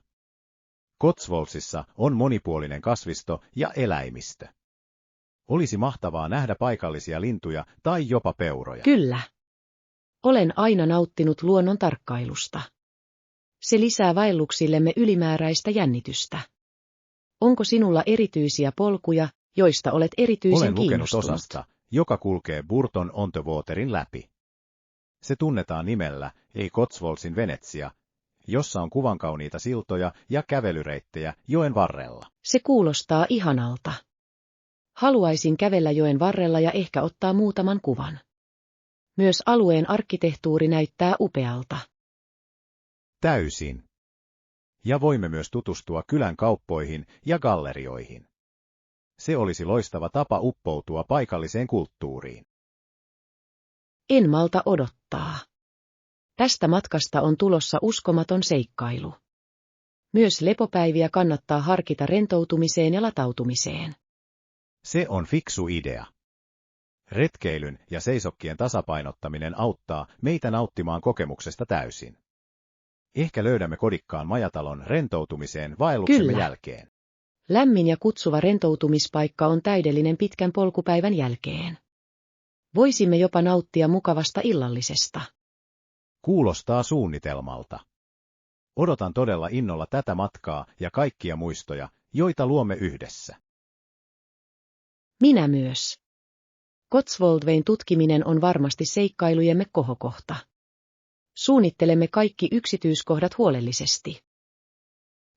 Cotswoldsissa on monipuolinen kasvisto ja eläimistö. Olisi mahtavaa nähdä paikallisia lintuja tai jopa peuroja. Kyllä. Olen aina nauttinut luonnon tarkkailusta. Se lisää vaelluksillemme ylimääräistä jännitystä. Onko sinulla erityisiä polkuja, joista olet erityisen Olen lukenut kiinnostunut? osasta, joka kulkee Burton on the Waterin läpi. Se tunnetaan nimellä Ei Cotswoldsin Venetsia, jossa on kuvankauniita siltoja ja kävelyreittejä joen varrella. Se kuulostaa ihanalta. Haluaisin kävellä joen varrella ja ehkä ottaa muutaman kuvan. Myös alueen arkkitehtuuri näyttää upealta. Täysin. Ja voimme myös tutustua kylän kauppoihin ja gallerioihin. Se olisi loistava tapa uppoutua paikalliseen kulttuuriin. En malta odottaa. Tästä matkasta on tulossa uskomaton seikkailu. Myös lepopäiviä kannattaa harkita rentoutumiseen ja latautumiseen. Se on fiksu idea. Retkeilyn ja seisokkien tasapainottaminen auttaa meitä nauttimaan kokemuksesta täysin. Ehkä löydämme kodikkaan majatalon rentoutumiseen vaelluksemme Kyllä. jälkeen. Lämmin ja kutsuva rentoutumispaikka on täydellinen pitkän polkupäivän jälkeen. Voisimme jopa nauttia mukavasta illallisesta. Kuulostaa suunnitelmalta. Odotan todella innolla tätä matkaa ja kaikkia muistoja, joita luomme yhdessä. Minä myös. Cotswoldvein tutkiminen on varmasti seikkailujemme kohokohta. Suunnittelemme kaikki yksityiskohdat huolellisesti.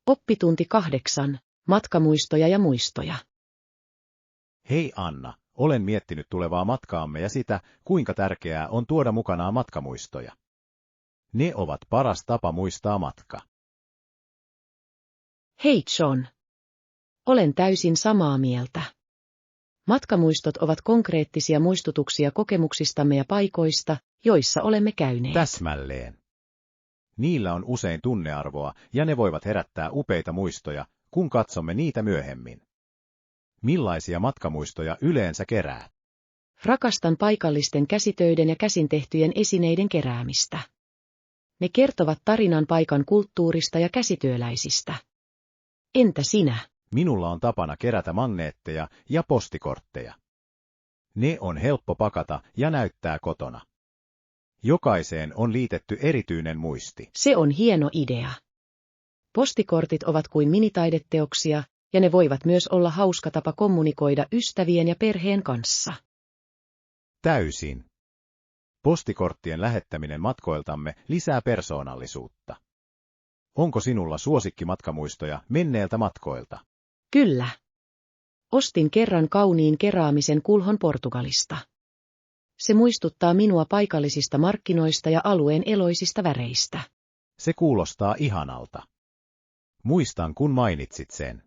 Oppitunti 8. Matkamuistoja ja muistoja. Hei Anna, olen miettinyt tulevaa matkaamme ja sitä, kuinka tärkeää on tuoda mukanaan matkamuistoja. Ne ovat paras tapa muistaa matka. Hei John. Olen täysin samaa mieltä. Matkamuistot ovat konkreettisia muistutuksia kokemuksistamme ja paikoista, joissa olemme käyneet. Täsmälleen. Niillä on usein tunnearvoa ja ne voivat herättää upeita muistoja, kun katsomme niitä myöhemmin. Millaisia matkamuistoja yleensä kerää? Rakastan paikallisten käsitöiden ja käsin tehtyjen esineiden keräämistä. Ne kertovat tarinan paikan kulttuurista ja käsityöläisistä. Entä sinä? Minulla on tapana kerätä magneetteja ja postikortteja. Ne on helppo pakata ja näyttää kotona. Jokaiseen on liitetty erityinen muisti. Se on hieno idea. Postikortit ovat kuin minitaideteoksia, ja ne voivat myös olla hauska tapa kommunikoida ystävien ja perheen kanssa. Täysin. Postikorttien lähettäminen matkoiltamme lisää persoonallisuutta. Onko sinulla suosikkimatkamuistoja menneiltä matkoilta? Kyllä. Ostin kerran kauniin keraamisen kulhon Portugalista. Se muistuttaa minua paikallisista markkinoista ja alueen eloisista väreistä. Se kuulostaa ihanalta. Muistan, kun mainitsit sen.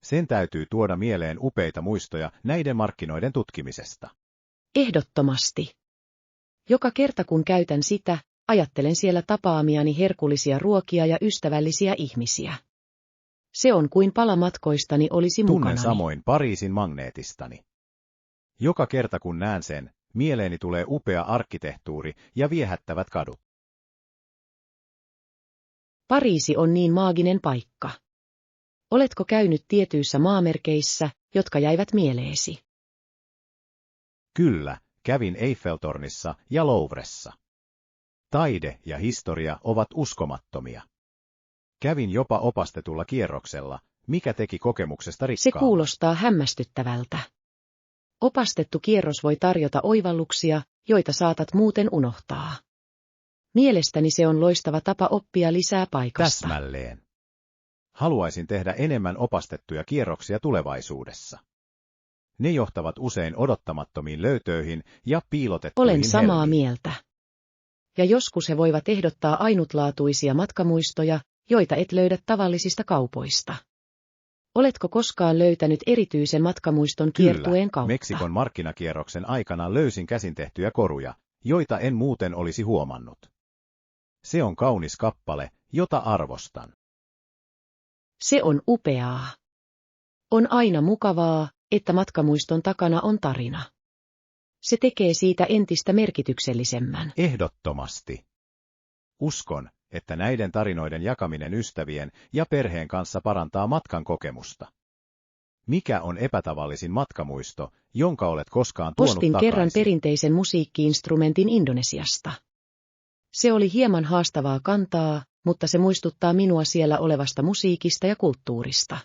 Sen täytyy tuoda mieleen upeita muistoja näiden markkinoiden tutkimisesta. Ehdottomasti. Joka kerta kun käytän sitä, ajattelen siellä tapaamiani herkullisia ruokia ja ystävällisiä ihmisiä. Se on kuin pala matkoistani olisi Tunnen mukanani. samoin Pariisin magneetistani. Joka kerta kun näen sen, mieleeni tulee upea arkkitehtuuri ja viehättävät kadut. Pariisi on niin maaginen paikka. Oletko käynyt tietyissä maamerkeissä, jotka jäivät mieleesi? Kyllä, kävin Eiffeltornissa ja Louvressa. Taide ja historia ovat uskomattomia. Kävin jopa opastetulla kierroksella, mikä teki kokemuksesta Se rikkaan. kuulostaa hämmästyttävältä. Opastettu kierros voi tarjota oivalluksia, joita saatat muuten unohtaa. Mielestäni se on loistava tapa oppia lisää paikasta. Täsmälleen. Haluaisin tehdä enemmän opastettuja kierroksia tulevaisuudessa. Ne johtavat usein odottamattomiin löytöihin ja piilotettuihin Olen samaa helmiin. mieltä. Ja joskus he voivat ehdottaa ainutlaatuisia matkamuistoja, joita et löydä tavallisista kaupoista. Oletko koskaan löytänyt erityisen matkamuiston kiertueen kautta? Meksikon markkinakierroksen aikana löysin käsin tehtyjä koruja, joita en muuten olisi huomannut. Se on kaunis kappale, jota arvostan. Se on upeaa. On aina mukavaa, että matkamuiston takana on tarina. Se tekee siitä entistä merkityksellisemmän. Ehdottomasti. Uskon, että näiden tarinoiden jakaminen ystävien ja perheen kanssa parantaa matkan kokemusta. Mikä on epätavallisin matkamuisto, jonka olet koskaan tuonut Ostin takaisin? kerran perinteisen musiikki-instrumentin Indonesiasta. Se oli hieman haastavaa kantaa, mutta se muistuttaa minua siellä olevasta musiikista ja kulttuurista.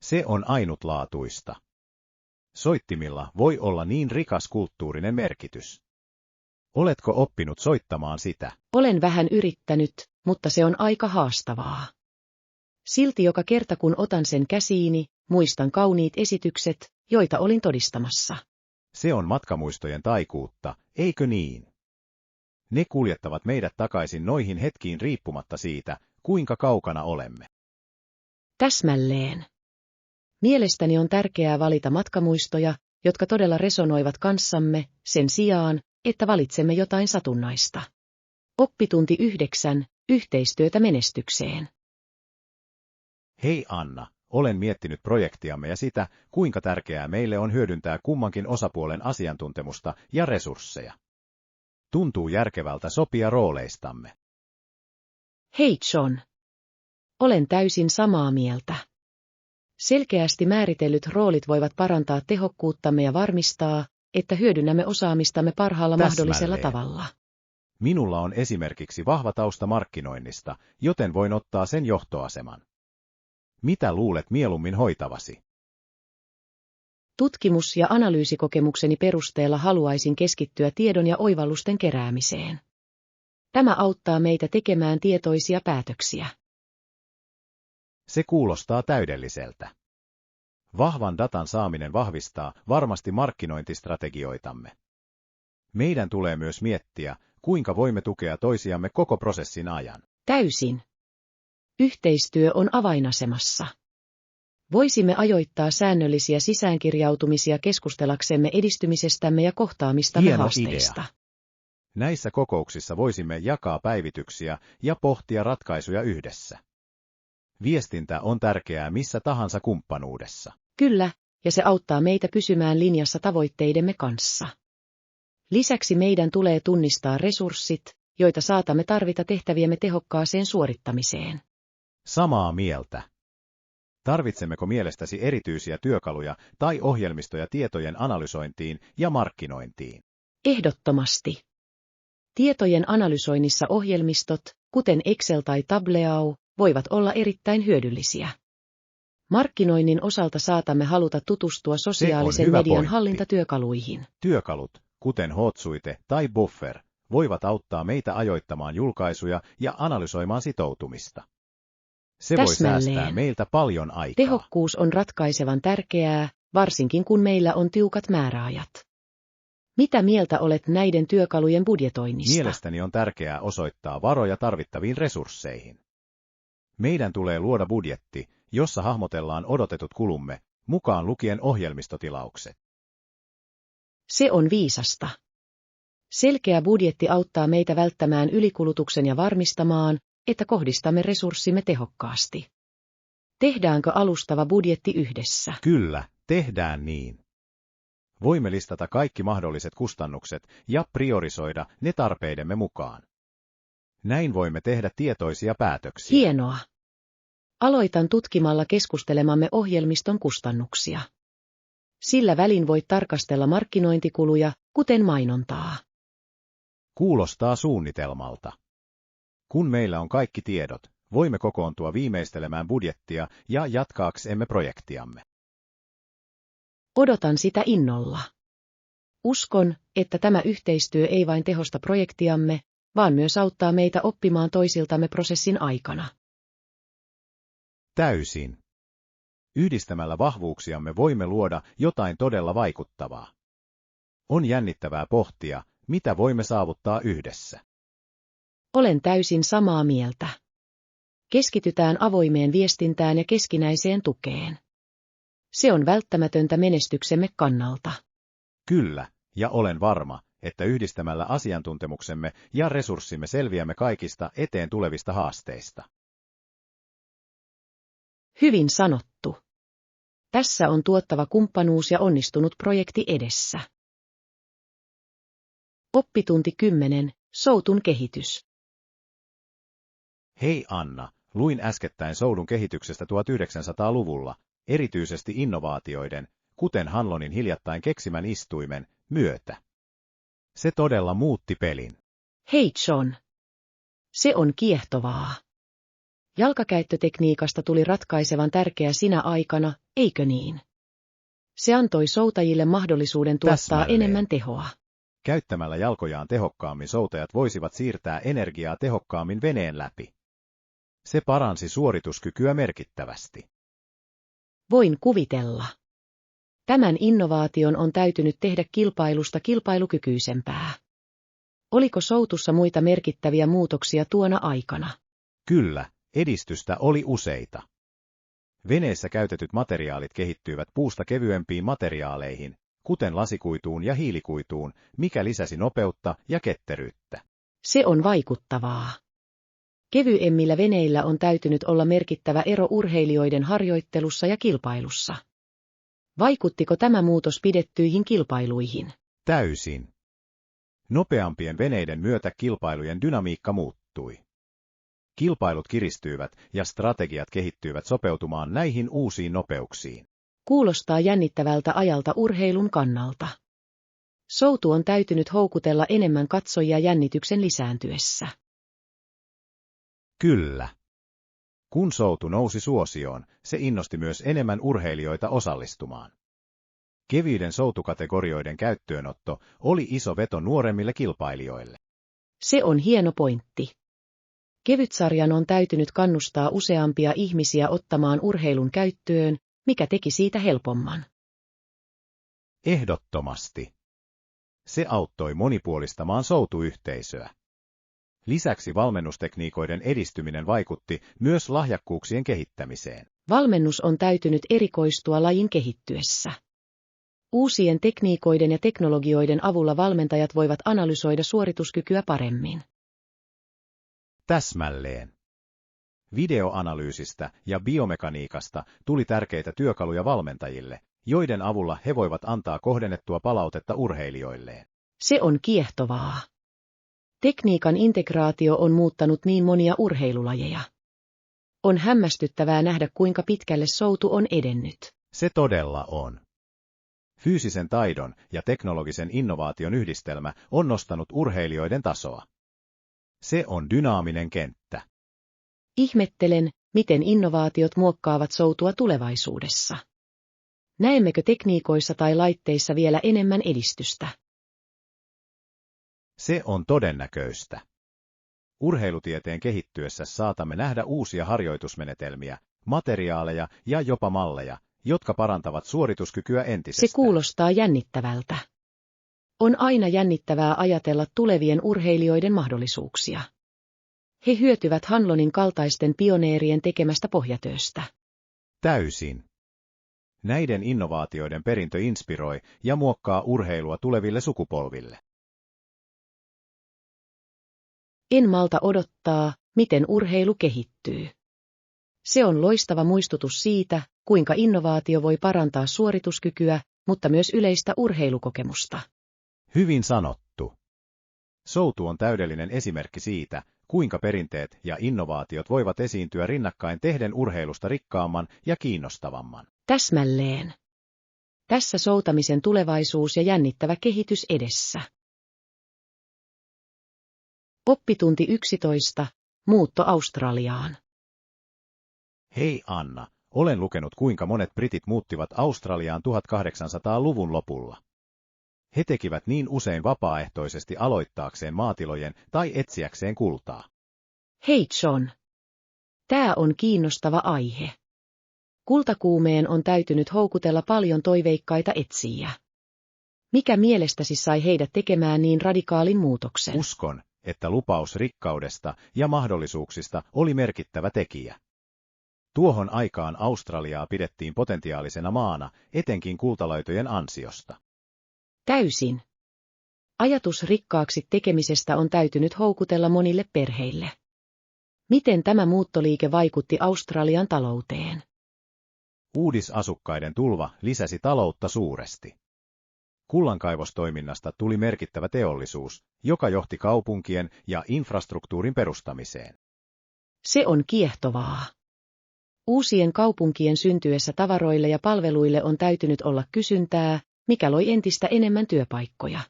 Se on ainutlaatuista. Soittimilla voi olla niin rikas kulttuurinen merkitys. Oletko oppinut soittamaan sitä? Olen vähän yrittänyt, mutta se on aika haastavaa. Silti joka kerta kun otan sen käsiini, muistan kauniit esitykset, joita olin todistamassa. Se on matkamuistojen taikuutta, eikö niin? Ne kuljettavat meidät takaisin noihin hetkiin riippumatta siitä, kuinka kaukana olemme. Täsmälleen. Mielestäni on tärkeää valita matkamuistoja, jotka todella resonoivat kanssamme, sen sijaan, että valitsemme jotain satunnaista. Oppitunti 9. Yhteistyötä menestykseen. Hei Anna, olen miettinyt projektiamme ja sitä, kuinka tärkeää meille on hyödyntää kummankin osapuolen asiantuntemusta ja resursseja. Tuntuu järkevältä sopia rooleistamme. Hei John. Olen täysin samaa mieltä. Selkeästi määritellyt roolit voivat parantaa tehokkuuttamme ja varmistaa, että hyödynnämme osaamistamme parhaalla mahdollisella tavalla. Minulla on esimerkiksi vahva tausta markkinoinnista, joten voin ottaa sen johtoaseman. Mitä luulet mieluummin hoitavasi? Tutkimus- ja analyysikokemukseni perusteella haluaisin keskittyä tiedon ja oivallusten keräämiseen. Tämä auttaa meitä tekemään tietoisia päätöksiä. Se kuulostaa täydelliseltä. Vahvan datan saaminen vahvistaa varmasti markkinointistrategioitamme. Meidän tulee myös miettiä, kuinka voimme tukea toisiamme koko prosessin ajan. Täysin. Yhteistyö on avainasemassa. Voisimme ajoittaa säännöllisiä sisäänkirjautumisia keskustelaksemme edistymisestämme ja kohtaamistamme Hieno haasteista. idea. Näissä kokouksissa voisimme jakaa päivityksiä ja pohtia ratkaisuja yhdessä. Viestintä on tärkeää missä tahansa kumppanuudessa. Kyllä, ja se auttaa meitä pysymään linjassa tavoitteidemme kanssa. Lisäksi meidän tulee tunnistaa resurssit, joita saatamme tarvita tehtäviemme tehokkaaseen suorittamiseen. Samaa mieltä. Tarvitsemmeko mielestäsi erityisiä työkaluja tai ohjelmistoja tietojen analysointiin ja markkinointiin? Ehdottomasti. Tietojen analysoinnissa ohjelmistot, kuten Excel tai Tableau, voivat olla erittäin hyödyllisiä. Markkinoinnin osalta saatamme haluta tutustua sosiaalisen median pointti. hallintatyökaluihin. Työkalut, kuten Hotsuite tai Buffer, voivat auttaa meitä ajoittamaan julkaisuja ja analysoimaan sitoutumista. Se voi säästää meiltä paljon aikaa. Tehokkuus on ratkaisevan tärkeää, varsinkin kun meillä on tiukat määräajat. Mitä mieltä olet näiden työkalujen budjetoinnista? Mielestäni on tärkeää osoittaa varoja tarvittaviin resursseihin. Meidän tulee luoda budjetti, jossa hahmotellaan odotetut kulumme, mukaan lukien ohjelmistotilaukset. Se on viisasta. Selkeä budjetti auttaa meitä välttämään ylikulutuksen ja varmistamaan, että kohdistamme resurssimme tehokkaasti. Tehdäänkö alustava budjetti yhdessä? Kyllä, tehdään niin. Voimme listata kaikki mahdolliset kustannukset ja priorisoida ne tarpeidemme mukaan. Näin voimme tehdä tietoisia päätöksiä. Hienoa. Aloitan tutkimalla keskustelemamme ohjelmiston kustannuksia. Sillä välin voit tarkastella markkinointikuluja, kuten mainontaa. Kuulostaa suunnitelmalta. Kun meillä on kaikki tiedot, voimme kokoontua viimeistelemään budjettia ja jatkaaksemme projektiamme. Odotan sitä innolla. Uskon, että tämä yhteistyö ei vain tehosta projektiamme, vaan myös auttaa meitä oppimaan toisiltamme prosessin aikana. Täysin. Yhdistämällä vahvuuksiamme voimme luoda jotain todella vaikuttavaa. On jännittävää pohtia, mitä voimme saavuttaa yhdessä. Olen täysin samaa mieltä. Keskitytään avoimeen viestintään ja keskinäiseen tukeen. Se on välttämätöntä menestyksemme kannalta. Kyllä, ja olen varma, että yhdistämällä asiantuntemuksemme ja resurssimme selviämme kaikista eteen tulevista haasteista. Hyvin sanottu. Tässä on tuottava kumppanuus ja onnistunut projekti edessä. Oppitunti 10. Soutun kehitys. Hei Anna, luin äskettäin soudun kehityksestä 1900-luvulla, erityisesti innovaatioiden, kuten Hanlonin hiljattain keksimän istuimen, myötä. Se todella muutti pelin. Hei John. Se on kiehtovaa. Jalkakäyttötekniikasta tuli ratkaisevan tärkeä sinä aikana, eikö niin? Se antoi soutajille mahdollisuuden tuottaa enemmän tehoa. Käyttämällä jalkojaan tehokkaammin soutajat voisivat siirtää energiaa tehokkaammin veneen läpi. Se paransi suorituskykyä merkittävästi. Voin kuvitella. Tämän innovaation on täytynyt tehdä kilpailusta kilpailukykyisempää. Oliko soutussa muita merkittäviä muutoksia tuona aikana? Kyllä, edistystä oli useita. Veneessä käytetyt materiaalit kehittyivät puusta kevyempiin materiaaleihin, kuten lasikuituun ja hiilikuituun, mikä lisäsi nopeutta ja ketteryyttä. Se on vaikuttavaa. Kevyemmillä veneillä on täytynyt olla merkittävä ero urheilijoiden harjoittelussa ja kilpailussa. Vaikuttiko tämä muutos pidettyihin kilpailuihin? Täysin. Nopeampien veneiden myötä kilpailujen dynamiikka muuttui. Kilpailut kiristyivät ja strategiat kehittyivät sopeutumaan näihin uusiin nopeuksiin. Kuulostaa jännittävältä ajalta urheilun kannalta. Soutu on täytynyt houkutella enemmän katsojia jännityksen lisääntyessä. Kyllä. Kun soutu nousi suosioon, se innosti myös enemmän urheilijoita osallistumaan. Kevyiden soutukategorioiden käyttöönotto oli iso veto nuoremmille kilpailijoille. Se on hieno pointti. Kevytsarjan on täytynyt kannustaa useampia ihmisiä ottamaan urheilun käyttöön, mikä teki siitä helpomman. Ehdottomasti. Se auttoi monipuolistamaan soutuyhteisöä. Lisäksi valmennustekniikoiden edistyminen vaikutti myös lahjakkuuksien kehittämiseen. Valmennus on täytynyt erikoistua lajin kehittyessä. Uusien tekniikoiden ja teknologioiden avulla valmentajat voivat analysoida suorituskykyä paremmin. Täsmälleen. Videoanalyysistä ja biomekaniikasta tuli tärkeitä työkaluja valmentajille, joiden avulla he voivat antaa kohdennettua palautetta urheilijoilleen. Se on kiehtovaa. Tekniikan integraatio on muuttanut niin monia urheilulajeja. On hämmästyttävää nähdä, kuinka pitkälle soutu on edennyt. Se todella on. Fyysisen taidon ja teknologisen innovaation yhdistelmä on nostanut urheilijoiden tasoa. Se on dynaaminen kenttä. Ihmettelen, miten innovaatiot muokkaavat soutua tulevaisuudessa. Näemmekö tekniikoissa tai laitteissa vielä enemmän edistystä? Se on todennäköistä. Urheilutieteen kehittyessä saatamme nähdä uusia harjoitusmenetelmiä, materiaaleja ja jopa malleja, jotka parantavat suorituskykyä entisestään. Se kuulostaa jännittävältä. On aina jännittävää ajatella tulevien urheilijoiden mahdollisuuksia. He hyötyvät Hanlonin kaltaisten pioneerien tekemästä pohjatyöstä. Täysin. Näiden innovaatioiden perintö inspiroi ja muokkaa urheilua tuleville sukupolville. En malta odottaa, miten urheilu kehittyy. Se on loistava muistutus siitä, kuinka innovaatio voi parantaa suorituskykyä, mutta myös yleistä urheilukokemusta. Hyvin sanottu. Soutu on täydellinen esimerkki siitä, kuinka perinteet ja innovaatiot voivat esiintyä rinnakkain tehden urheilusta rikkaamman ja kiinnostavamman. Täsmälleen. Tässä soutamisen tulevaisuus ja jännittävä kehitys edessä. Oppitunti 11. Muutto Australiaan. Hei Anna, olen lukenut kuinka monet britit muuttivat Australiaan 1800-luvun lopulla. He tekivät niin usein vapaaehtoisesti aloittaakseen maatilojen tai etsiäkseen kultaa. Hei John. Tämä on kiinnostava aihe. Kultakuumeen on täytynyt houkutella paljon toiveikkaita etsijä. Mikä mielestäsi sai heidät tekemään niin radikaalin muutoksen? Uskon, että lupaus rikkaudesta ja mahdollisuuksista oli merkittävä tekijä. Tuohon aikaan Australiaa pidettiin potentiaalisena maana, etenkin kultalaitojen ansiosta. Täysin. Ajatus rikkaaksi tekemisestä on täytynyt houkutella monille perheille. Miten tämä muuttoliike vaikutti Australian talouteen? Uudisasukkaiden tulva lisäsi taloutta suuresti. Kullankaivostoiminnasta tuli merkittävä teollisuus, joka johti kaupunkien ja infrastruktuurin perustamiseen. Se on kiehtovaa. Uusien kaupunkien syntyessä tavaroille ja palveluille on täytynyt olla kysyntää, mikä loi entistä enemmän työpaikkoja.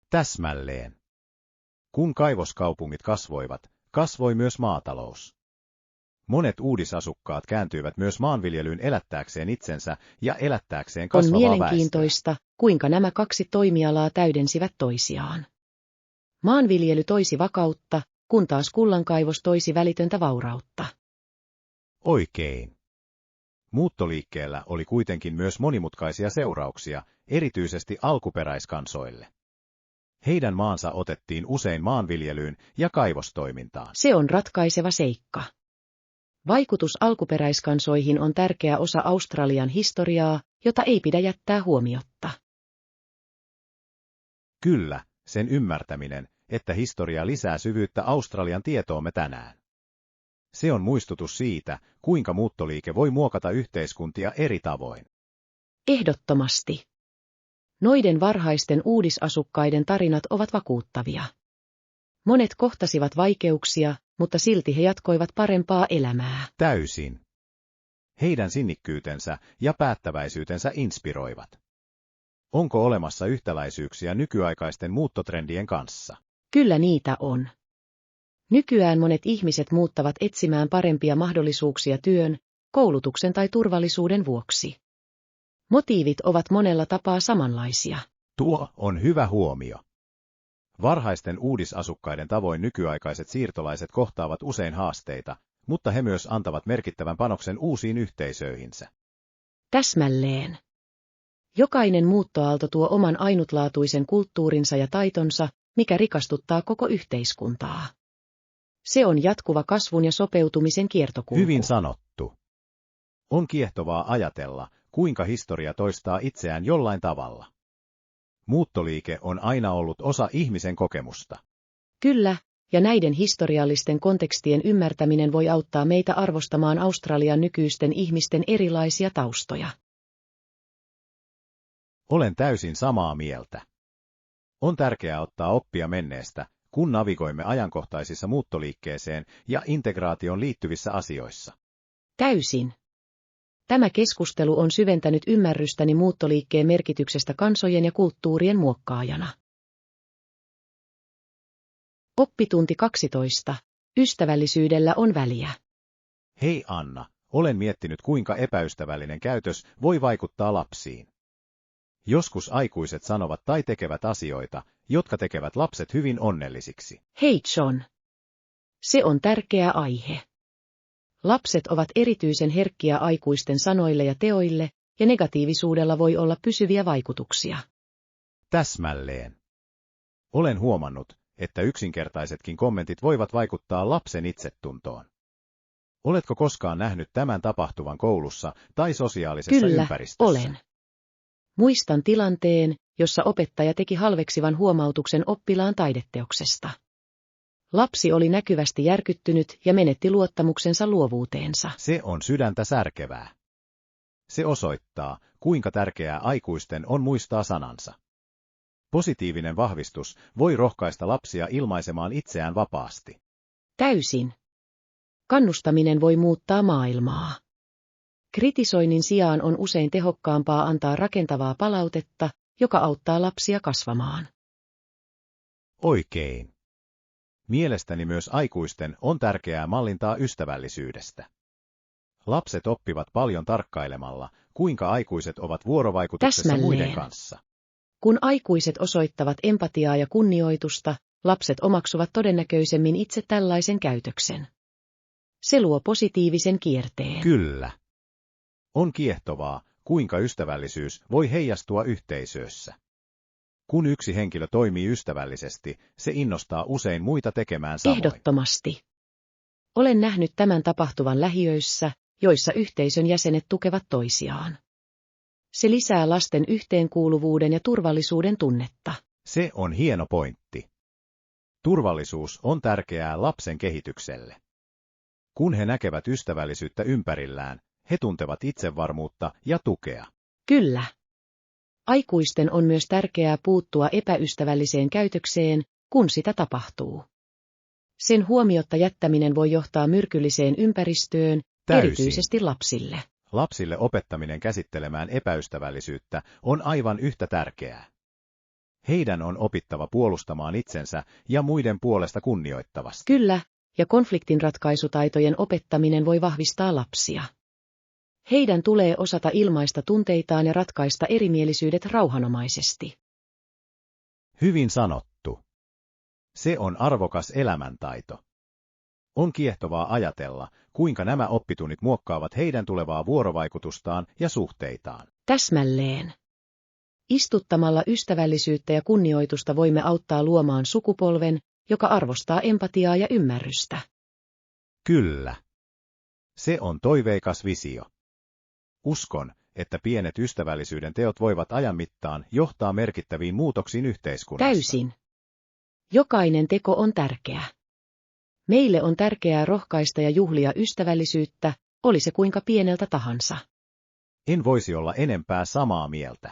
Täsmälleen. Kun kaivoskaupungit kasvoivat, kasvoi myös maatalous. Monet uudisasukkaat kääntyivät myös maanviljelyyn elättääkseen itsensä ja elättääkseen kasvavaa väestöä. On mielenkiintoista, kuinka nämä kaksi toimialaa täydensivät toisiaan. Maanviljely toisi vakautta, kun taas kullankaivos toisi välitöntä vaurautta. Oikein. Muuttoliikkeellä oli kuitenkin myös monimutkaisia seurauksia, erityisesti alkuperäiskansoille. Heidän maansa otettiin usein maanviljelyyn ja kaivostoimintaan. Se on ratkaiseva seikka. Vaikutus alkuperäiskansoihin on tärkeä osa Australian historiaa, jota ei pidä jättää huomiotta. Kyllä, sen ymmärtäminen, että historia lisää syvyyttä Australian tietoomme tänään. Se on muistutus siitä, kuinka muuttoliike voi muokata yhteiskuntia eri tavoin. Ehdottomasti. Noiden varhaisten uudisasukkaiden tarinat ovat vakuuttavia. Monet kohtasivat vaikeuksia, mutta silti he jatkoivat parempaa elämää. Täysin. Heidän sinnikkyytensä ja päättäväisyytensä inspiroivat. Onko olemassa yhtäläisyyksiä nykyaikaisten muuttotrendien kanssa? Kyllä niitä on. Nykyään monet ihmiset muuttavat etsimään parempia mahdollisuuksia työn, koulutuksen tai turvallisuuden vuoksi. Motiivit ovat monella tapaa samanlaisia. Tuo on hyvä huomio. Varhaisten uudisasukkaiden tavoin nykyaikaiset siirtolaiset kohtaavat usein haasteita, mutta he myös antavat merkittävän panoksen uusiin yhteisöihinsä. Täsmälleen. Jokainen muuttoaalto tuo oman ainutlaatuisen kulttuurinsa ja taitonsa, mikä rikastuttaa koko yhteiskuntaa. Se on jatkuva kasvun ja sopeutumisen kiertokulku. Hyvin sanottu. On kiehtovaa ajatella, kuinka historia toistaa itseään jollain tavalla. Muuttoliike on aina ollut osa ihmisen kokemusta. Kyllä, ja näiden historiallisten kontekstien ymmärtäminen voi auttaa meitä arvostamaan Australian nykyisten ihmisten erilaisia taustoja. Olen täysin samaa mieltä. On tärkeää ottaa oppia menneestä, kun navigoimme ajankohtaisissa muuttoliikkeeseen ja integraation liittyvissä asioissa. Täysin. Tämä keskustelu on syventänyt ymmärrystäni muuttoliikkeen merkityksestä kansojen ja kulttuurien muokkaajana. Oppitunti 12. Ystävällisyydellä on väliä. Hei Anna, olen miettinyt kuinka epäystävällinen käytös voi vaikuttaa lapsiin. Joskus aikuiset sanovat tai tekevät asioita, jotka tekevät lapset hyvin onnellisiksi. Hei John. Se on tärkeä aihe. Lapset ovat erityisen herkkiä aikuisten sanoille ja teoille, ja negatiivisuudella voi olla pysyviä vaikutuksia. Täsmälleen. Olen huomannut, että yksinkertaisetkin kommentit voivat vaikuttaa lapsen itsetuntoon. Oletko koskaan nähnyt tämän tapahtuvan koulussa tai sosiaalisessa ympäristössä? Kyllä, olen. Muistan tilanteen, jossa opettaja teki halveksivan huomautuksen oppilaan taideteoksesta. Lapsi oli näkyvästi järkyttynyt ja menetti luottamuksensa luovuuteensa. Se on sydäntä särkevää. Se osoittaa, kuinka tärkeää aikuisten on muistaa sanansa. Positiivinen vahvistus voi rohkaista lapsia ilmaisemaan itseään vapaasti. Täysin. Kannustaminen voi muuttaa maailmaa. Kritisoinnin sijaan on usein tehokkaampaa antaa rakentavaa palautetta, joka auttaa lapsia kasvamaan. Oikein. Mielestäni myös aikuisten on tärkeää mallintaa ystävällisyydestä. Lapset oppivat paljon tarkkailemalla, kuinka aikuiset ovat vuorovaikutuksessa muiden kanssa. Kun aikuiset osoittavat empatiaa ja kunnioitusta, lapset omaksuvat todennäköisemmin itse tällaisen käytöksen. Se luo positiivisen kierteen. Kyllä. On kiehtovaa, kuinka ystävällisyys voi heijastua yhteisössä. Kun yksi henkilö toimii ystävällisesti, se innostaa usein muita tekemään samoin. Ehdottomasti. Olen nähnyt tämän tapahtuvan lähiöissä, joissa yhteisön jäsenet tukevat toisiaan. Se lisää lasten yhteenkuuluvuuden ja turvallisuuden tunnetta. Se on hieno pointti. Turvallisuus on tärkeää lapsen kehitykselle. Kun he näkevät ystävällisyyttä ympärillään, he tuntevat itsevarmuutta ja tukea. Kyllä. Aikuisten on myös tärkeää puuttua epäystävälliseen käytökseen, kun sitä tapahtuu. Sen huomiotta jättäminen voi johtaa myrkylliseen ympäristöön, erityisesti lapsille. Lapsille opettaminen käsittelemään epäystävällisyyttä on aivan yhtä tärkeää. Heidän on opittava puolustamaan itsensä ja muiden puolesta kunnioittavasti. Kyllä, ja konfliktinratkaisutaitojen opettaminen voi vahvistaa lapsia. Heidän tulee osata ilmaista tunteitaan ja ratkaista erimielisyydet rauhanomaisesti. Hyvin sanottu. Se on arvokas elämäntaito. On kiehtovaa ajatella, kuinka nämä oppitunnit muokkaavat heidän tulevaa vuorovaikutustaan ja suhteitaan. Täsmälleen. Istuttamalla ystävällisyyttä ja kunnioitusta voimme auttaa luomaan sukupolven, joka arvostaa empatiaa ja ymmärrystä. Kyllä. Se on toiveikas visio. Uskon, että pienet ystävällisyyden teot voivat ajan mittaan johtaa merkittäviin muutoksiin yhteiskunnassa. Täysin. Jokainen teko on tärkeä. Meille on tärkeää rohkaista ja juhlia ystävällisyyttä, oli se kuinka pieneltä tahansa. En voisi olla enempää samaa mieltä.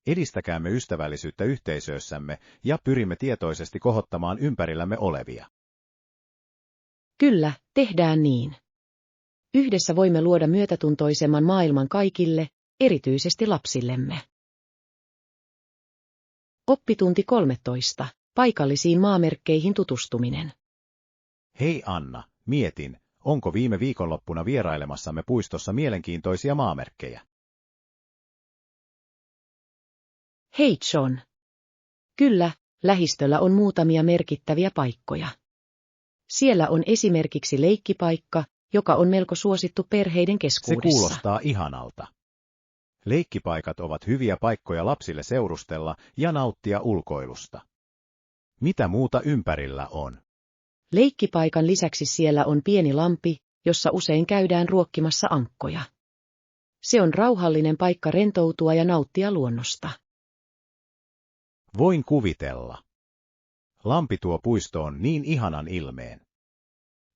Edistäkäämme ystävällisyyttä yhteisöissämme ja pyrimme tietoisesti kohottamaan ympärillämme olevia. Kyllä, tehdään niin. Yhdessä voimme luoda myötätuntoisemman maailman kaikille, erityisesti lapsillemme. Oppitunti 13. Paikallisiin maamerkkeihin tutustuminen. Hei Anna, mietin, onko viime viikonloppuna vierailemassamme puistossa mielenkiintoisia maamerkkejä? Hei John. Kyllä, lähistöllä on muutamia merkittäviä paikkoja. Siellä on esimerkiksi leikkipaikka, joka on melko suosittu perheiden Se keskuudessa. kuulostaa ihanalta. Leikkipaikat ovat hyviä paikkoja lapsille seurustella ja nauttia ulkoilusta. Mitä muuta ympärillä on? Leikkipaikan lisäksi siellä on pieni lampi, jossa usein käydään ruokkimassa ankkoja. Se on rauhallinen paikka rentoutua ja nauttia luonnosta. Voin kuvitella. Lampi tuo puistoon niin ihanan ilmeen.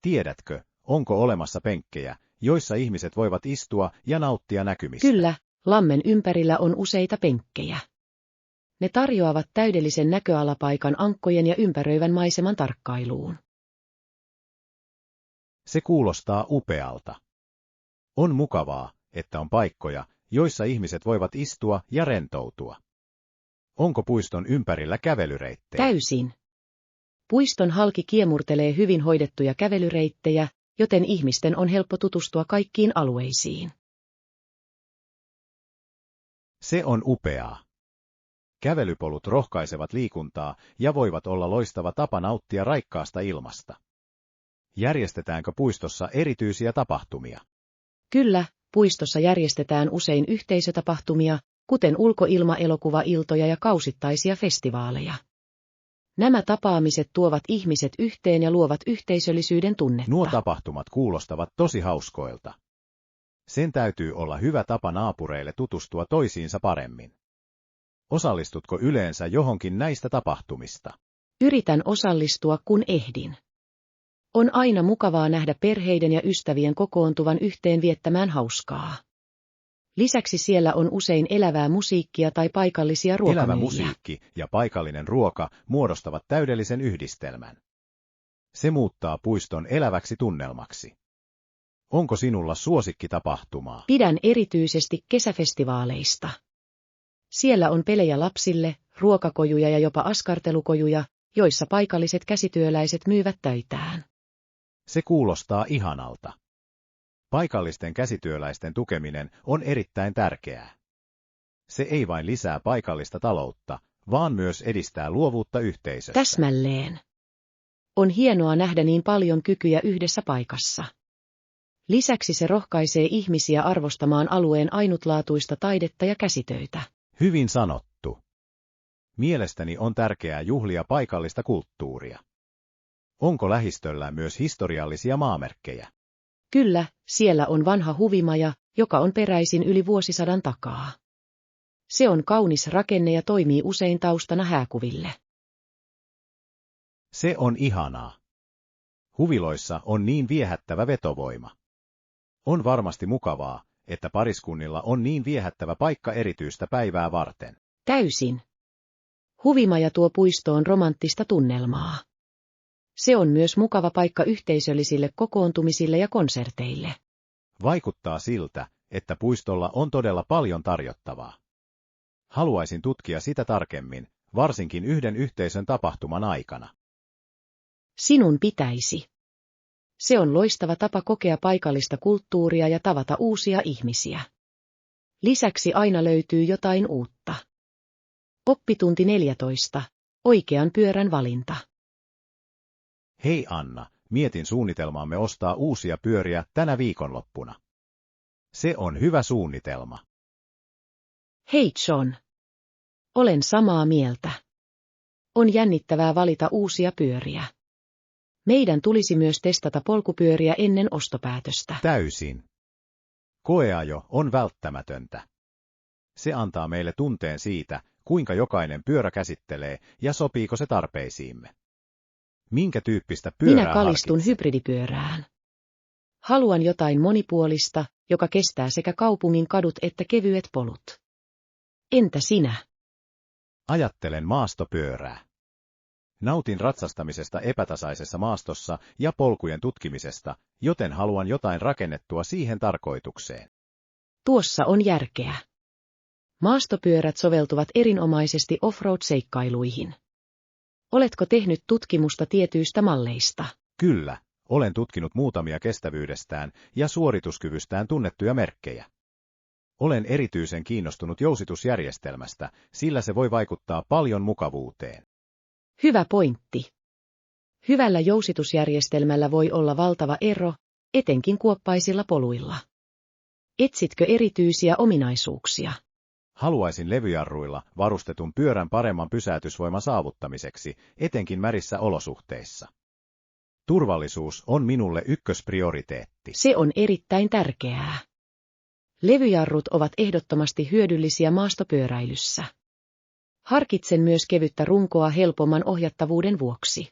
Tiedätkö, onko olemassa penkkejä, joissa ihmiset voivat istua ja nauttia näkymistä? Kyllä, lammen ympärillä on useita penkkejä. Ne tarjoavat täydellisen näköalapaikan ankkojen ja ympäröivän maiseman tarkkailuun. Se kuulostaa upealta. On mukavaa, että on paikkoja, joissa ihmiset voivat istua ja rentoutua. Onko puiston ympärillä kävelyreittejä? Täysin. Puiston halki kiemurtelee hyvin hoidettuja kävelyreittejä, joten ihmisten on helppo tutustua kaikkiin alueisiin. Se on upeaa. Kävelypolut rohkaisevat liikuntaa ja voivat olla loistava tapa nauttia raikkaasta ilmasta. Järjestetäänkö puistossa erityisiä tapahtumia? Kyllä, puistossa järjestetään usein yhteisötapahtumia, kuten ulkoilmaelokuvailtoja ja kausittaisia festivaaleja. Nämä tapaamiset tuovat ihmiset yhteen ja luovat yhteisöllisyyden tunnetta. Nuo tapahtumat kuulostavat tosi hauskoilta. Sen täytyy olla hyvä tapa naapureille tutustua toisiinsa paremmin. Osallistutko yleensä johonkin näistä tapahtumista? Yritän osallistua, kun ehdin. On aina mukavaa nähdä perheiden ja ystävien kokoontuvan yhteen viettämään hauskaa. Lisäksi siellä on usein elävää musiikkia tai paikallisia ruokamyyjiä. Elävä musiikki ja paikallinen ruoka muodostavat täydellisen yhdistelmän. Se muuttaa puiston eläväksi tunnelmaksi. Onko sinulla suosikkitapahtumaa? Pidän erityisesti kesäfestivaaleista. Siellä on pelejä lapsille, ruokakojuja ja jopa askartelukojuja, joissa paikalliset käsityöläiset myyvät töitään. Se kuulostaa ihanalta. Paikallisten käsityöläisten tukeminen on erittäin tärkeää. Se ei vain lisää paikallista taloutta, vaan myös edistää luovuutta yhteisössä. Täsmälleen. On hienoa nähdä niin paljon kykyjä yhdessä paikassa. Lisäksi se rohkaisee ihmisiä arvostamaan alueen ainutlaatuista taidetta ja käsitöitä. Hyvin sanottu. Mielestäni on tärkeää juhlia paikallista kulttuuria. Onko lähistöllä myös historiallisia maamerkkejä? Kyllä, siellä on vanha huvimaja, joka on peräisin yli vuosisadan takaa. Se on kaunis rakenne ja toimii usein taustana hääkuville. Se on ihanaa. Huviloissa on niin viehättävä vetovoima. On varmasti mukavaa, että pariskunnilla on niin viehättävä paikka erityistä päivää varten. Täysin. Huvimaja tuo puistoon romanttista tunnelmaa. Se on myös mukava paikka yhteisöllisille kokoontumisille ja konserteille. Vaikuttaa siltä, että puistolla on todella paljon tarjottavaa. Haluaisin tutkia sitä tarkemmin, varsinkin yhden yhteisön tapahtuman aikana. Sinun pitäisi. Se on loistava tapa kokea paikallista kulttuuria ja tavata uusia ihmisiä. Lisäksi aina löytyy jotain uutta. Oppitunti 14. Oikean pyörän valinta. Hei Anna, mietin suunnitelmaamme ostaa uusia pyöriä tänä viikonloppuna. Se on hyvä suunnitelma. Hei John. Olen samaa mieltä. On jännittävää valita uusia pyöriä. Meidän tulisi myös testata polkupyöriä ennen ostopäätöstä. Täysin. Koeajo on välttämätöntä. Se antaa meille tunteen siitä, kuinka jokainen pyörä käsittelee ja sopiiko se tarpeisiimme. Minkä tyyppistä pyörää Minä kalistun harkitset? hybridipyörään. Haluan jotain monipuolista, joka kestää sekä kaupungin kadut että kevyet polut. Entä sinä? Ajattelen maastopyörää. Nautin ratsastamisesta epätasaisessa maastossa ja polkujen tutkimisesta, joten haluan jotain rakennettua siihen tarkoitukseen. Tuossa on järkeä. Maastopyörät soveltuvat erinomaisesti offroad-seikkailuihin. Oletko tehnyt tutkimusta tietyistä malleista? Kyllä, olen tutkinut muutamia kestävyydestään ja suorituskyvystään tunnettuja merkkejä. Olen erityisen kiinnostunut jousitusjärjestelmästä, sillä se voi vaikuttaa paljon mukavuuteen. Hyvä pointti. Hyvällä jousitusjärjestelmällä voi olla valtava ero, etenkin kuoppaisilla poluilla. Etsitkö erityisiä ominaisuuksia? Haluaisin levyjarruilla varustetun pyörän paremman pysäytysvoiman saavuttamiseksi, etenkin märissä olosuhteissa. Turvallisuus on minulle ykkösprioriteetti. Se on erittäin tärkeää. Levyjarrut ovat ehdottomasti hyödyllisiä maastopyöräilyssä. Harkitsen myös kevyttä runkoa helpomman ohjattavuuden vuoksi.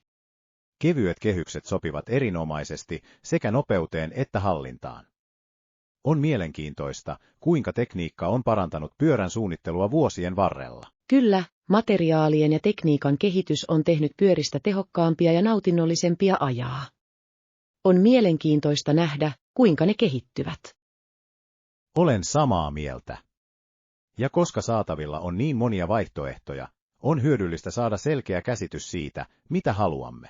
Kevyet kehykset sopivat erinomaisesti sekä nopeuteen että hallintaan. On mielenkiintoista, kuinka tekniikka on parantanut pyörän suunnittelua vuosien varrella. Kyllä, materiaalien ja tekniikan kehitys on tehnyt pyöristä tehokkaampia ja nautinnollisempia ajaa. On mielenkiintoista nähdä, kuinka ne kehittyvät. Olen samaa mieltä. Ja koska saatavilla on niin monia vaihtoehtoja, on hyödyllistä saada selkeä käsitys siitä, mitä haluamme.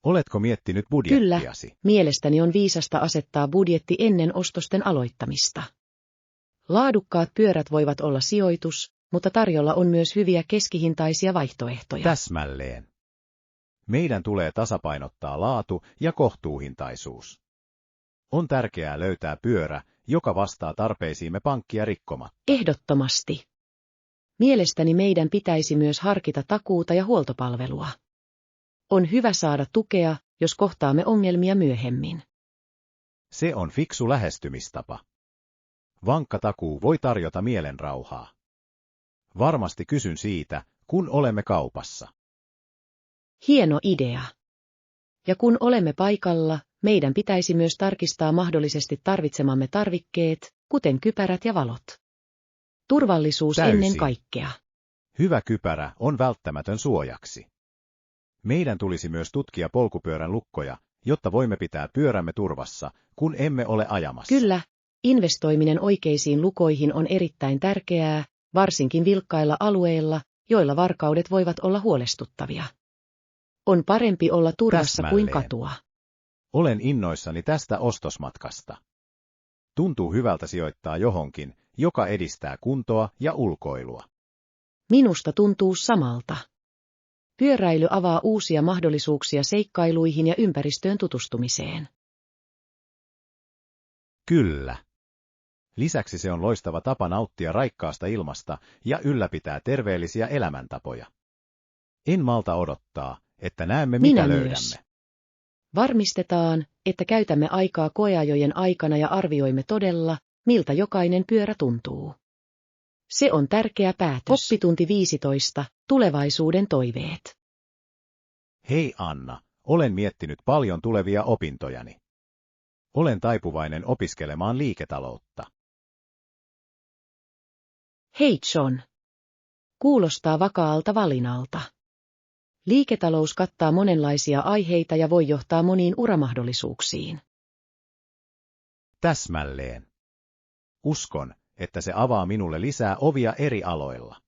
Oletko miettinyt budjettiasi? Kyllä, mielestäni on viisasta asettaa budjetti ennen ostosten aloittamista. Laadukkaat pyörät voivat olla sijoitus, mutta tarjolla on myös hyviä keskihintaisia vaihtoehtoja. Täsmälleen. Meidän tulee tasapainottaa laatu ja kohtuuhintaisuus. On tärkeää löytää pyörä, joka vastaa tarpeisiimme pankkia rikkomatta. Ehdottomasti. Mielestäni meidän pitäisi myös harkita takuuta ja huoltopalvelua. On hyvä saada tukea, jos kohtaamme ongelmia myöhemmin. Se on fiksu lähestymistapa. Vankka takuu voi tarjota mielenrauhaa. Varmasti kysyn siitä, kun olemme kaupassa. Hieno idea. Ja kun olemme paikalla, meidän pitäisi myös tarkistaa mahdollisesti tarvitsemamme tarvikkeet, kuten kypärät ja valot. Turvallisuus Täysin. Ennen kaikkea. Hyvä kypärä on välttämätön suojaksi. Meidän tulisi myös tutkia polkupyörän lukkoja, jotta voimme pitää pyörämme turvassa, kun emme ole ajamassa. Kyllä, investoiminen oikeisiin lukoihin on erittäin tärkeää, varsinkin vilkkailla alueilla, joilla varkaudet voivat olla huolestuttavia. On parempi olla turvassa kuin katua. Olen innoissani tästä ostosmatkasta. Tuntuu hyvältä sijoittaa johonkin, joka edistää kuntoa ja ulkoilua. Minusta tuntuu samalta. Pyöräily avaa uusia mahdollisuuksia seikkailuihin ja ympäristöön tutustumiseen. Kyllä. Lisäksi se on loistava tapa nauttia raikkaasta ilmasta ja ylläpitää terveellisiä elämäntapoja. En malta odottaa, että näemme mitä löydämme. Myös. Varmistetaan, että käytämme aikaa koeajojen aikana ja arvioimme todella, miltä jokainen pyörä tuntuu. Se on tärkeä päätös. Oppitunti 15. Tulevaisuuden toiveet. Hei Anna, olen miettinyt paljon tulevia opintojani. Olen taipuvainen opiskelemaan liiketaloutta. Hei John. Kuulostaa vakaalta valinnalta. Liiketalous kattaa monenlaisia aiheita ja voi johtaa moniin uramahdollisuuksiin. Täsmälleen. Uskon, että se avaa minulle lisää ovia eri aloilla.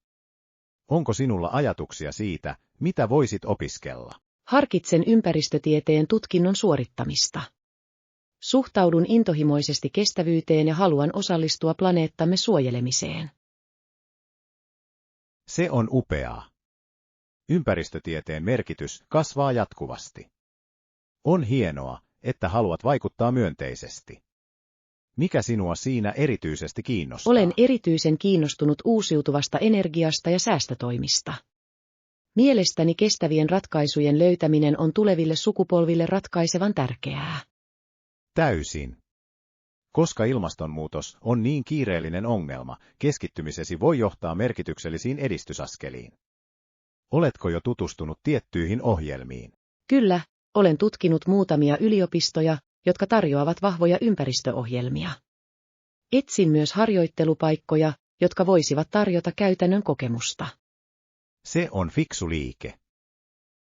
Onko sinulla ajatuksia siitä, mitä voisit opiskella? Harkitsen ympäristötieteen tutkinnon suorittamista. Suhtaudun intohimoisesti kestävyyteen ja haluan osallistua planeettamme suojelemiseen. Se on upeaa. Ympäristötieteen merkitys kasvaa jatkuvasti. On hienoa, että haluat vaikuttaa myönteisesti. Mikä sinua siinä erityisesti kiinnostaa? Olen erityisen kiinnostunut uusiutuvasta energiasta ja säästötoimista. Mielestäni kestävien ratkaisujen löytäminen on tuleville sukupolville ratkaisevan tärkeää. Täysin. Koska ilmastonmuutos on niin kiireellinen ongelma, keskittymisesi voi johtaa merkityksellisiin edistysaskeliin. Oletko jo tutustunut tiettyihin ohjelmiin? Kyllä, olen tutkinut muutamia yliopistoja, jotka tarjoavat vahvoja ympäristöohjelmia. Etsin myös harjoittelupaikkoja, jotka voisivat tarjota käytännön kokemusta. Se on fiksu liike.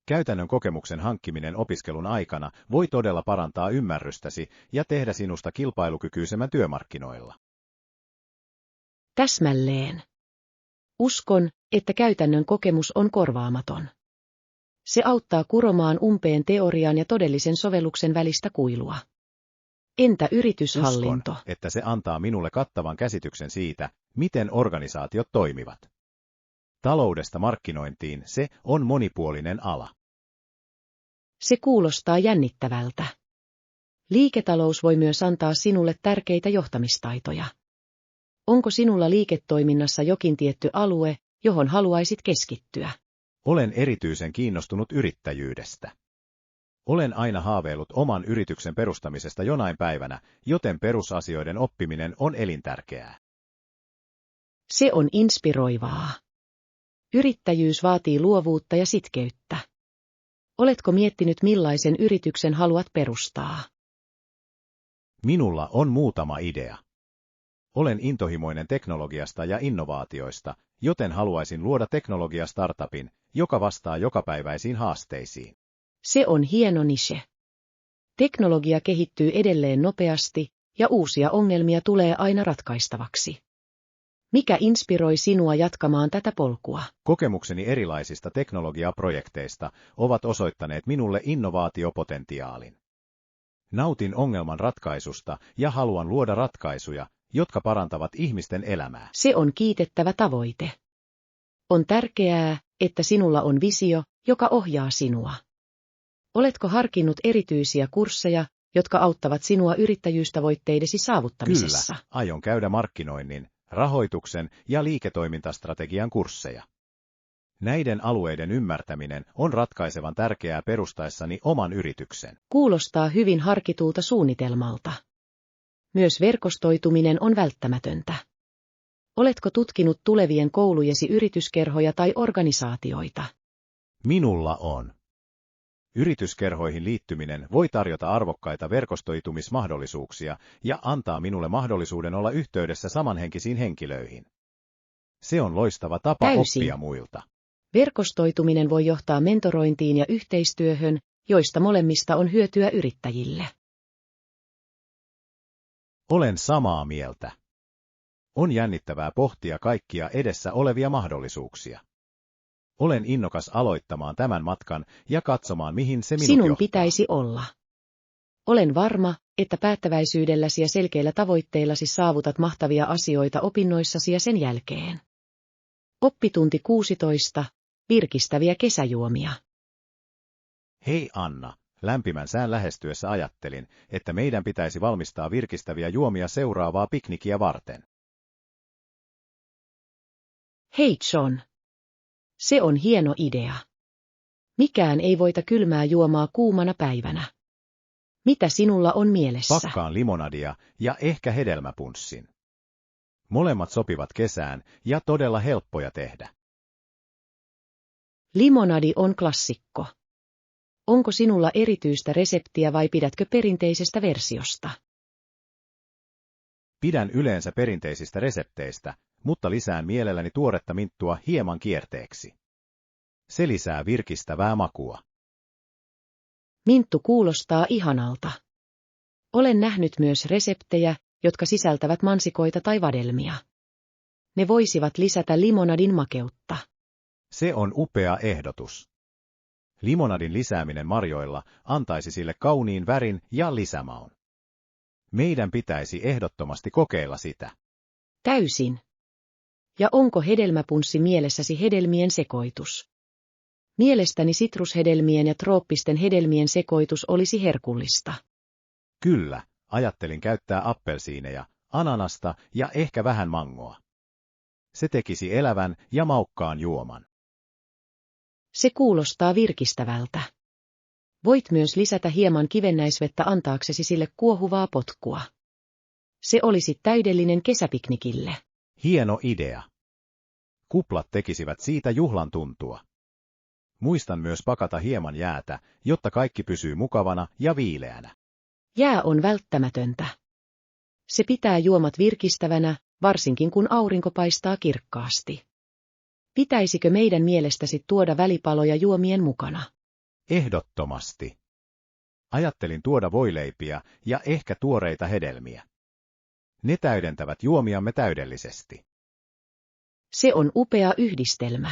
Käytännön kokemuksen hankkiminen opiskelun aikana voi todella parantaa ymmärrystäsi ja tehdä sinusta kilpailukykyisemmän työmarkkinoilla. Täsmälleen. Uskon, että käytännön kokemus on korvaamaton. Se auttaa kuromaan umpeen teorian ja todellisen sovelluksen välistä kuilua. Entä yrityshallinto? Uskon, että se antaa minulle kattavan käsityksen siitä, miten organisaatiot toimivat. Taloudesta markkinointiin se on monipuolinen ala. Se kuulostaa jännittävältä. Liiketalous voi myös antaa sinulle tärkeitä johtamistaitoja. Onko sinulla liiketoiminnassa jokin tietty alue, johon haluaisit keskittyä? Olen erityisen kiinnostunut yrittäjyydestä. Olen aina haaveillut oman yrityksen perustamisesta jonain päivänä, joten perusasioiden oppiminen on elintärkeää. Se on inspiroivaa. Yrittäjyys vaatii luovuutta ja sitkeyttä. Oletko miettinyt, millaisen yrityksen haluat perustaa? Minulla on muutama idea. Olen intohimoinen teknologiasta ja innovaatioista, joten haluaisin luoda teknologia-startupin, joka vastaa jokapäiväisiin haasteisiin. Se on hieno niche. Teknologia kehittyy edelleen nopeasti, ja uusia ongelmia tulee aina ratkaistavaksi. Mikä inspiroi sinua jatkamaan tätä polkua? Kokemukseni erilaisista teknologiaprojekteista ovat osoittaneet minulle innovaatiopotentiaalin. Nautin ongelman ratkaisusta ja haluan luoda ratkaisuja, jotka parantavat ihmisten elämää. Se on kiitettävä tavoite. On tärkeää, että sinulla on visio, joka ohjaa sinua. Oletko harkinnut erityisiä kursseja, jotka auttavat sinua yrittäjyystavoitteidesi saavuttamisessa? Kyllä, aion käydä markkinoinnin, rahoituksen ja liiketoimintastrategian kursseja. Näiden alueiden ymmärtäminen on ratkaisevan tärkeää perustaessani oman yrityksen. Kuulostaa hyvin harkitulta suunnitelmalta. Myös verkostoituminen on välttämätöntä. Oletko tutkinut tulevien koulujesi yrityskerhoja tai organisaatioita? Minulla on. Yrityskerhoihin liittyminen voi tarjota arvokkaita verkostoitumismahdollisuuksia ja antaa minulle mahdollisuuden olla yhteydessä samanhenkisiin henkilöihin. Se on loistava tapa oppia muilta. Verkostoituminen voi johtaa mentorointiin ja yhteistyöhön, joista molemmista on hyötyä yrittäjille. Olen samaa mieltä. On jännittävää pohtia kaikkia edessä olevia mahdollisuuksia. Olen innokas aloittamaan tämän matkan ja katsomaan, mihin se minut Sinun johtaa. pitäisi olla. Olen varma, että päättäväisyydelläsi ja selkeillä tavoitteillasi saavutat mahtavia asioita opinnoissasi ja sen jälkeen. Oppitunti 16. Virkistäviä kesäjuomia. Hei Anna, lämpimän sään lähestyessä ajattelin, että meidän pitäisi valmistaa virkistäviä juomia seuraavaa piknikiä varten. Hei John. Se on hieno idea. Mikään ei voita kylmää juomaa kuumana päivänä. Mitä sinulla on mielessä? Pakkaan limonadia ja ehkä hedelmäpunssin. Molemmat sopivat kesään ja todella helppoja tehdä. Limonadi on klassikko. Onko sinulla erityistä reseptiä vai pidätkö perinteisestä versiosta? Pidän yleensä perinteisistä resepteistä, mutta lisään mielelläni tuoretta minttua hieman kierteeksi. Se lisää virkistävää makua. Minttu kuulostaa ihanalta. Olen nähnyt myös reseptejä, jotka sisältävät mansikoita tai vadelmia. Ne voisivat lisätä limonadin makeutta. Se on upea ehdotus. Limonadin lisääminen marjoilla antaisi sille kauniin värin ja lisämaun. Meidän pitäisi ehdottomasti kokeilla sitä. Täysin. Ja onko hedelmäpunssi mielessäsi hedelmien sekoitus? Mielestäni sitrushedelmien ja trooppisten hedelmien sekoitus olisi herkullista. Kyllä, ajattelin käyttää appelsiineja, ananasta ja ehkä vähän mangoa. Se tekisi elävän ja maukkaan juoman. Se kuulostaa virkistävältä. Voit myös lisätä hieman kivennäisvettä antaaksesi sille kuohuvaa potkua. Se olisi täydellinen kesäpiknikille. Hieno idea. Kuplat tekisivät siitä juhlan tuntua. Muistan myös pakata hieman jäätä, jotta kaikki pysyy mukavana ja viileänä. Jää on välttämätöntä. Se pitää juomat virkistävänä, varsinkin kun aurinko paistaa kirkkaasti. Pitäisikö meidän mielestäsi tuoda välipaloja juomien mukana? Ehdottomasti. Ajattelin tuoda voileipiä ja ehkä tuoreita hedelmiä. Ne täydentävät juomiamme täydellisesti. Se on upea yhdistelmä.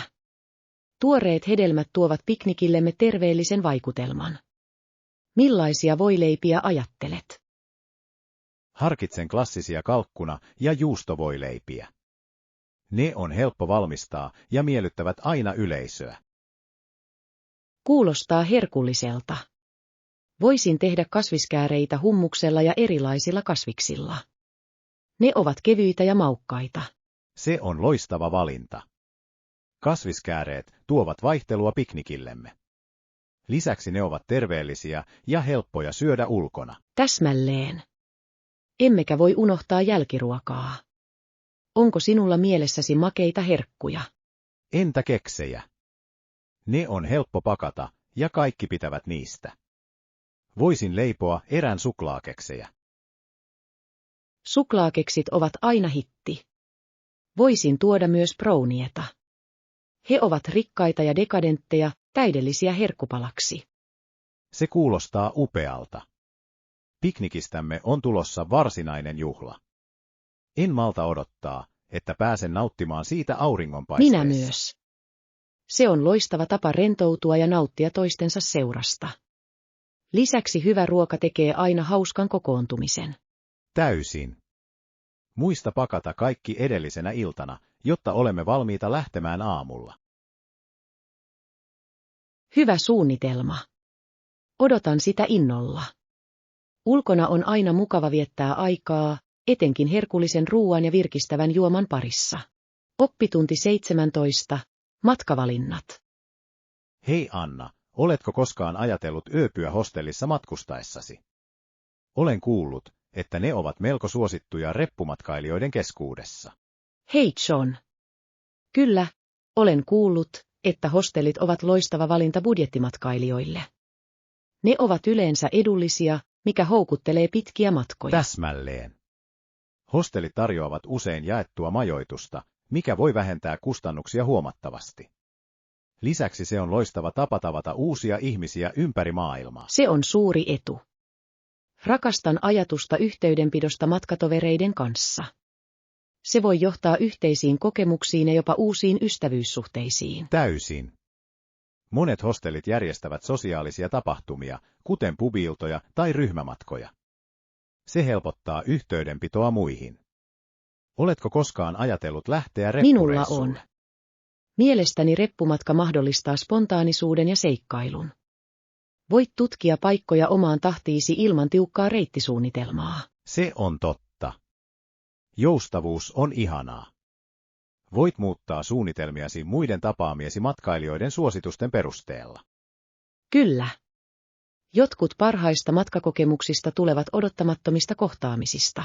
Tuoreet hedelmät tuovat piknikillemme terveellisen vaikutelman. Millaisia voileipiä ajattelet? Harkitsen klassisia kalkkuna- ja juustovoileipiä. Ne on helppo valmistaa ja miellyttävät aina yleisöä. Kuulostaa herkulliselta. Voisin tehdä kasviskääreitä hummuksella ja erilaisilla kasviksilla. Ne ovat kevyitä ja maukkaita. Se on loistava valinta. Kasviskääreet tuovat vaihtelua piknikillemme. Lisäksi ne ovat terveellisiä ja helppoja syödä ulkona. Täsmälleen. Emmekä voi unohtaa jälkiruokaa. Onko sinulla mielessäsi makeita herkkuja? Entä keksejä? Ne on helppo pakata ja kaikki pitävät niistä. Voisin leipoa erän suklaakeksejä. Suklaakeksit ovat aina hitti. Voisin tuoda myös brownieta. He ovat rikkaita ja dekadentteja, täydellisiä herkkupalaksi. Se kuulostaa upealta. Piknikistämme on tulossa varsinainen juhla. En malta odottaa, että pääsen nauttimaan siitä auringonpaisteessa. Minä myös. Se on loistava tapa rentoutua ja nauttia toistensa seurasta. Lisäksi hyvä ruoka tekee aina hauskan kokoontumisen. Täysin. Muista pakata kaikki edellisenä iltana, jotta olemme valmiita lähtemään aamulla. Hyvä suunnitelma. Odotan sitä innolla. Ulkona on aina mukava viettää aikaa, etenkin herkullisen ruuan ja virkistävän juoman parissa. Oppitunti 17. Matkavalinnat. Hei Anna, oletko koskaan ajatellut yöpyä hostellissa matkustaessasi? Olen kuullut, että ne ovat melko suosittuja reppumatkailijoiden keskuudessa. Hei John. Kyllä, olen kuullut, että hostellit ovat loistava valinta budjettimatkailijoille. Ne ovat yleensä edullisia, mikä houkuttelee pitkiä matkoja. Täsmälleen. Hostellit tarjoavat usein jaettua majoitusta, mikä voi vähentää kustannuksia huomattavasti. Lisäksi se on loistava tapa tavata uusia ihmisiä ympäri maailmaa. Se on suuri etu. Rakastan ajatusta yhteydenpidosta matkatovereiden kanssa. Se voi johtaa yhteisiin kokemuksiin ja jopa uusiin ystävyyssuhteisiin. Täysin. Monet hostellit järjestävät sosiaalisia tapahtumia, kuten pubiiltoja tai ryhmämatkoja. Se helpottaa yhteydenpitoa muihin. Oletko koskaan ajatellut lähteä reppureissulle? Minulla on. Mielestäni reppumatka mahdollistaa spontaanisuuden ja seikkailun. Voit tutkia paikkoja omaan tahtiisi ilman tiukkaa reittisuunnitelmaa. Se on totta. Joustavuus on ihanaa. Voit muuttaa suunnitelmiasi muiden tapaamiesi matkailijoiden suositusten perusteella. Kyllä. Jotkut parhaista matkakokemuksista tulevat odottamattomista kohtaamisista.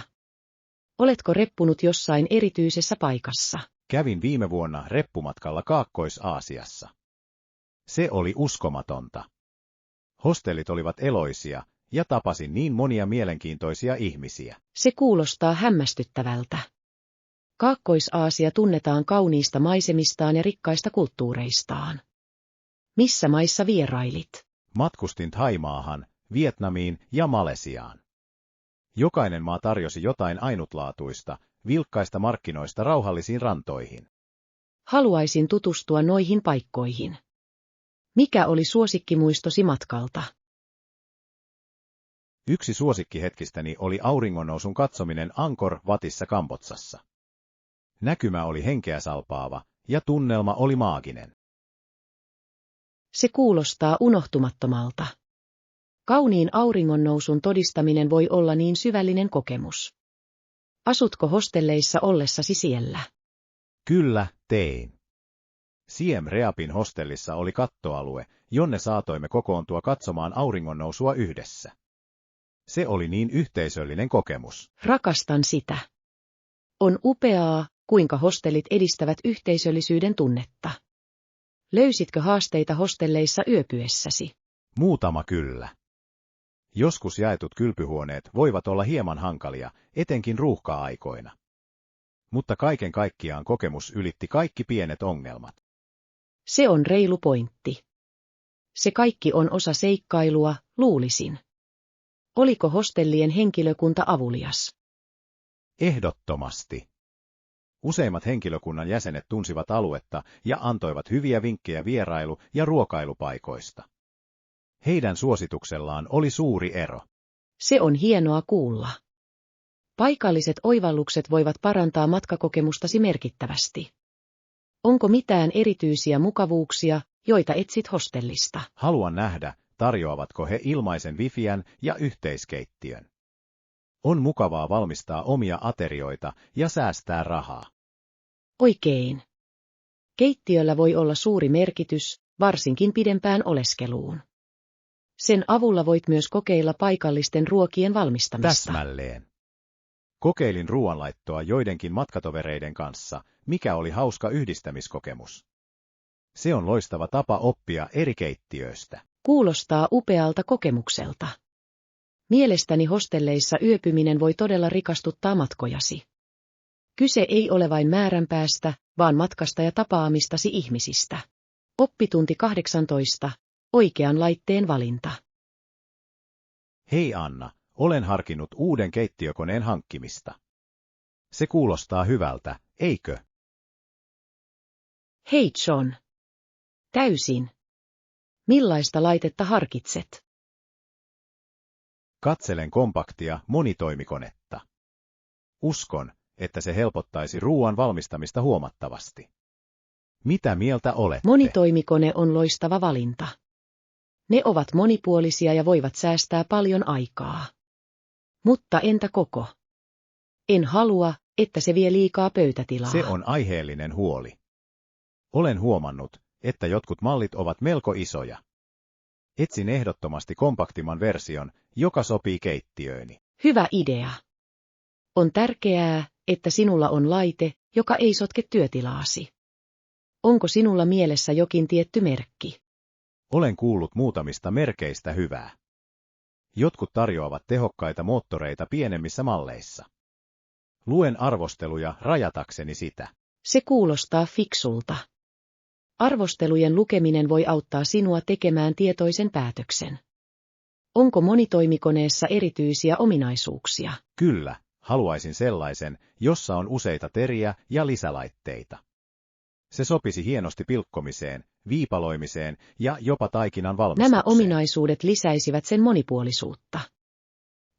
Oletko reppunut jossain erityisessä paikassa? Kävin viime vuonna reppumatkalla Kaakkois-Aasiassa. Se oli uskomatonta. Hostellit olivat eloisia, ja tapasin niin monia mielenkiintoisia ihmisiä. Se kuulostaa hämmästyttävältä. Kaakkois-Aasia tunnetaan kauniista maisemistaan ja rikkaista kulttuureistaan. Missä maissa vierailit? Matkustin Thaimaahan, Vietnamiin ja Malesiaan. Jokainen maa tarjosi jotain ainutlaatuista, vilkkaista markkinoista rauhallisiin rantoihin. Haluaisin tutustua noihin paikkoihin. Mikä oli suosikkimuistosi matkalta? Yksi suosikkihetkistäni oli auringonnousun katsominen Angkor Watissa Kambodsassa. Näkymä oli henkeä salpaava, ja tunnelma oli maaginen. Se kuulostaa unohtumattomalta. Kauniin auringonnousun todistaminen voi olla niin syvällinen kokemus. Asutko hostelleissa ollessasi siellä? Kyllä, tein. Siem Reapin hostellissa oli kattoalue, jonne saatoimme kokoontua katsomaan auringonnousua yhdessä. Se oli niin yhteisöllinen kokemus. Rakastan sitä. On upeaa, kuinka hostellit edistävät yhteisöllisyyden tunnetta. Löysitkö haasteita hostelleissa yöpyessäsi? Muutama kyllä. Joskus jaetut kylpyhuoneet voivat olla hieman hankalia, etenkin ruuhka-aikoina. Mutta kaiken kaikkiaan kokemus ylitti kaikki pienet ongelmat. Se on reilu pointti. Se kaikki on osa seikkailua, luulisin. Oliko hostellien henkilökunta avulias? Ehdottomasti. Useimmat henkilökunnan jäsenet tunsivat aluetta ja antoivat hyviä vinkkejä vierailu- ja ruokailupaikoista. Heidän suosituksellaan oli suuri ero. Se on hienoa kuulla. Paikalliset oivallukset voivat parantaa matkakokemustasi merkittävästi. Onko mitään erityisiä mukavuuksia, joita etsit hostellista? Haluan nähdä, tarjoavatko he ilmaisen wifiän ja yhteiskeittiön. On mukavaa valmistaa omia aterioita ja säästää rahaa. Oikein. Keittiöllä voi olla suuri merkitys, varsinkin pidempään oleskeluun. Sen avulla voit myös kokeilla paikallisten ruokien valmistamista. Täsmälleen. Kokeilin ruoanlaittoa joidenkin matkatovereiden kanssa, mikä oli hauska yhdistämiskokemus. Se on loistava tapa oppia eri keittiöistä. Kuulostaa upealta kokemukselta. Mielestäni hostelleissa yöpyminen voi todella rikastuttaa matkojasi. Kyse ei ole vain määränpäästä, vaan matkasta ja tapaamistasi ihmisistä. Oppitunti 18. Oikean laitteen valinta. Hei Anna, olen harkinnut uuden keittiökoneen hankkimista. Se kuulostaa hyvältä, eikö? Hei John. Täysin. Millaista laitetta harkitset? Katselen kompaktia monitoimikonetta. Uskon, että se helpottaisi ruoan valmistamista huomattavasti. Mitä mieltä olette? Monitoimikone on loistava valinta. Ne ovat monipuolisia ja voivat säästää paljon aikaa. Mutta entä koko? En halua, että se vie liikaa pöytätilaa. Se on aiheellinen huoli. Olen huomannut, että jotkut mallit ovat melko isoja. Etsin ehdottomasti kompaktimman version, joka sopii keittiööni. Hyvä idea. On tärkeää, että sinulla on laite, joka ei sotke työtilaasi. Onko sinulla mielessä jokin tietty merkki? Olen kuullut muutamista merkeistä hyvää. Jotkut tarjoavat tehokkaita moottoreita pienemmissä malleissa. Luen arvosteluja rajatakseni sitä. Se kuulostaa fiksulta. Arvostelujen lukeminen voi auttaa sinua tekemään tietoisen päätöksen. Onko monitoimikoneessa erityisiä ominaisuuksia? Kyllä, haluaisin sellaisen, jossa on useita teriä ja lisälaitteita. Se sopisi hienosti pilkkomiseen, viipaloimiseen ja jopa taikinan valmistukseen. Nämä ominaisuudet lisäisivät sen monipuolisuutta.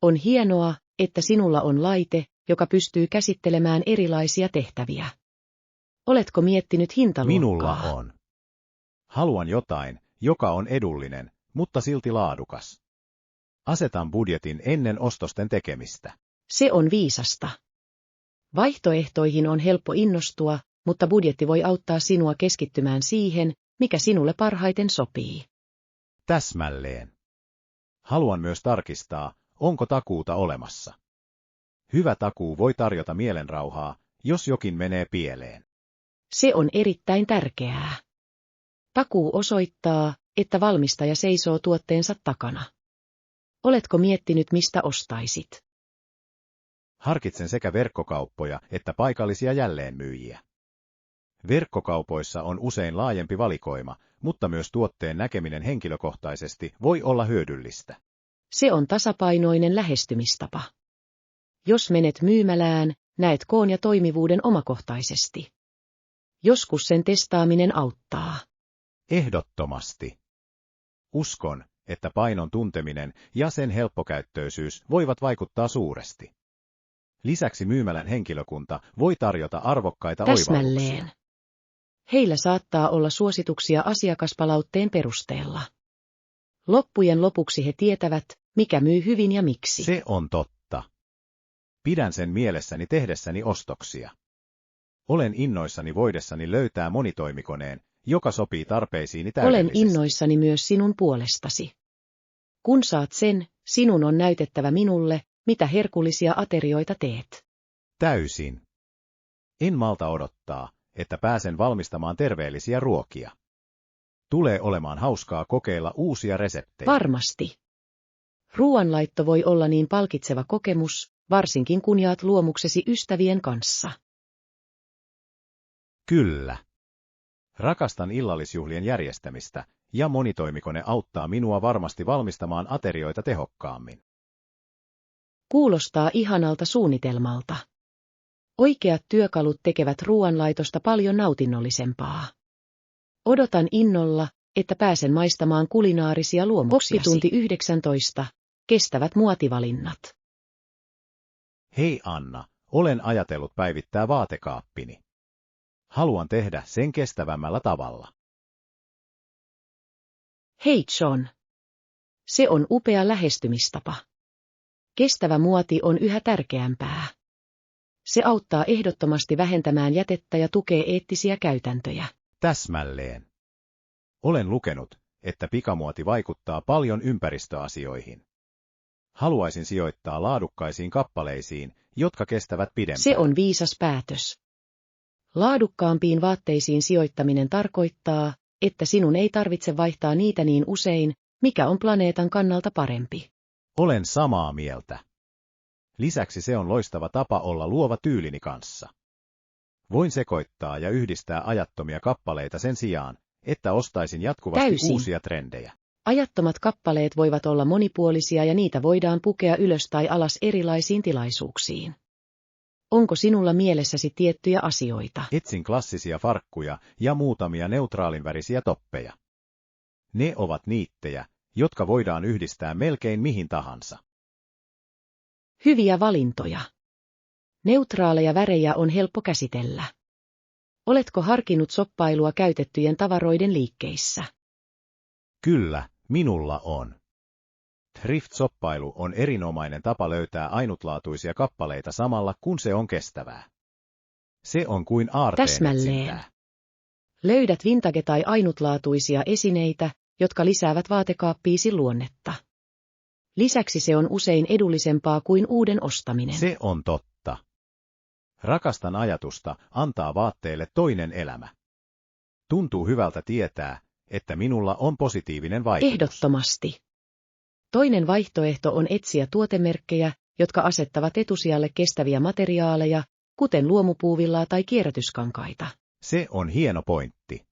On hienoa, että sinulla on laite, joka pystyy käsittelemään erilaisia tehtäviä. Oletko miettinyt hintaluokkaa? Minulla on. Haluan jotain, joka on edullinen, mutta silti laadukas. Asetan budjetin ennen ostosten tekemistä. Se on viisasta. Vaihtoehtoihin on helppo innostua, mutta budjetti voi auttaa sinua keskittymään siihen, mikä sinulle parhaiten sopii. Täsmälleen. Haluan myös tarkistaa, onko takuuta olemassa. Hyvä takuu voi tarjota mielenrauhaa, jos jokin menee pieleen. Se on erittäin tärkeää. Takuu osoittaa, että valmistaja seisoo tuotteensa takana. Oletko miettinyt, mistä ostaisit? Harkitsen sekä verkkokauppoja että paikallisia jälleenmyyjiä. Verkkokaupoissa on usein laajempi valikoima, mutta myös tuotteen näkeminen henkilökohtaisesti voi olla hyödyllistä. Se on tasapainoinen lähestymistapa. Jos menet myymälään, näet koon ja toimivuuden omakohtaisesti. Joskus sen testaaminen auttaa. Ehdottomasti. Uskon, että painon tunteminen ja sen helppokäyttöisyys voivat vaikuttaa suuresti. Lisäksi myymälän henkilökunta voi tarjota arvokkaita Täsmälleen. oivalluksia. Heillä saattaa olla suosituksia asiakaspalautteen perusteella. Loppujen lopuksi he tietävät, mikä myy hyvin ja miksi. Se on totta. Pidän sen mielessäni tehdessäni ostoksia. Olen innoissani voidessani löytää monitoimikoneen, joka sopii tarpeisiini täydellisesti. Olen innoissani myös sinun puolestasi. Kun saat sen, sinun on näytettävä minulle, mitä herkullisia aterioita teet. Täysin. En malta odottaa, että pääsen valmistamaan terveellisiä ruokia. Tulee olemaan hauskaa kokeilla uusia reseptejä. Varmasti. Ruoanlaitto voi olla niin palkitseva kokemus, varsinkin kun jaat luomuksesi ystävien kanssa. Kyllä. Rakastan illallisjuhlien järjestämistä, ja monitoimikone auttaa minua varmasti valmistamaan aterioita tehokkaammin. Kuulostaa ihanalta suunnitelmalta. Oikeat työkalut tekevät ruoanlaitosta paljon nautinnollisempaa. Odotan innolla, että pääsen maistamaan kulinaarisia luomuksiasi. Oppitunti 19. Kestävät muotivalinnat. Hei Anna, olen ajatellut päivittää vaatekaappini. Haluan tehdä sen kestävämmällä tavalla. Hei John. Se on upea lähestymistapa. Kestävä muoti on yhä tärkeämpää. Se auttaa ehdottomasti vähentämään jätettä ja tukee eettisiä käytäntöjä. Täsmälleen. Olen lukenut, että pikamuoti vaikuttaa paljon ympäristöasioihin. Haluaisin sijoittaa laadukkaisiin kappaleisiin, jotka kestävät pidempään. Se on viisas päätös. Laadukkaampiin vaatteisiin sijoittaminen tarkoittaa, että sinun ei tarvitse vaihtaa niitä niin usein, mikä on planeetan kannalta parempi. Olen samaa mieltä. Lisäksi se on loistava tapa olla luova tyylini kanssa. Voin sekoittaa ja yhdistää ajattomia kappaleita sen sijaan, että ostaisin jatkuvasti uusia trendejä. Ajattomat kappaleet voivat olla monipuolisia ja niitä voidaan pukea ylös tai alas erilaisiin tilaisuuksiin. Onko sinulla mielessäsi tiettyjä asioita? Etsin klassisia farkkuja ja muutamia neutraalinvärisiä toppeja. Ne ovat niittejä, jotka voidaan yhdistää melkein mihin tahansa. Hyviä valintoja. Neutraaleja värejä on helppo käsitellä. Oletko harkinnut shoppailua käytettyjen tavaroiden liikkeissä? Kyllä, minulla on. Thrift-shoppailu on erinomainen tapa löytää ainutlaatuisia kappaleita samalla kun se on kestävää. Se on kuin aarteen etsintää. Löydät vintage- tai ainutlaatuisia esineitä, jotka lisäävät vaatekaappiisi luonnetta. Lisäksi se on usein edullisempaa kuin uuden ostaminen. Se on totta. Rakastan ajatusta antaa vaatteille toinen elämä. Tuntuu hyvältä tietää, että minulla on positiivinen vaikutus. Ehdottomasti. Toinen vaihtoehto on etsiä tuotemerkkejä, jotka asettavat etusijalle kestäviä materiaaleja, kuten luomupuuvillaa tai kierrätyskankaita. Se on hieno pointti.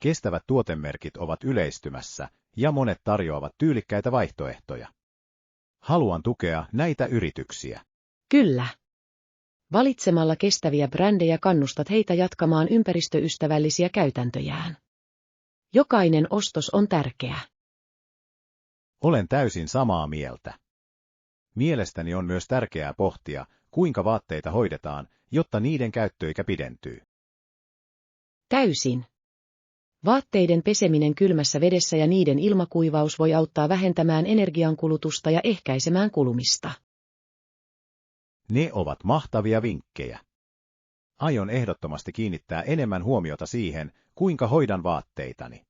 Kestävät tuotemerkit ovat yleistymässä, ja monet tarjoavat tyylikkäitä vaihtoehtoja. Haluan tukea näitä yrityksiä. Kyllä. Valitsemalla kestäviä brändejä kannustat heitä jatkamaan ympäristöystävällisiä käytäntöjään. Jokainen ostos on tärkeä. Olen täysin samaa mieltä. Mielestäni on myös tärkeää pohtia, kuinka vaatteita hoidetaan, jotta niiden käyttöikä pidentyy. Täysin. Vaatteiden peseminen kylmässä vedessä ja niiden ilmakuivaus voi auttaa vähentämään energiankulutusta ja ehkäisemään kulumista. Ne ovat mahtavia vinkkejä. Aion ehdottomasti kiinnittää enemmän huomiota siihen, kuinka hoidan vaatteitani.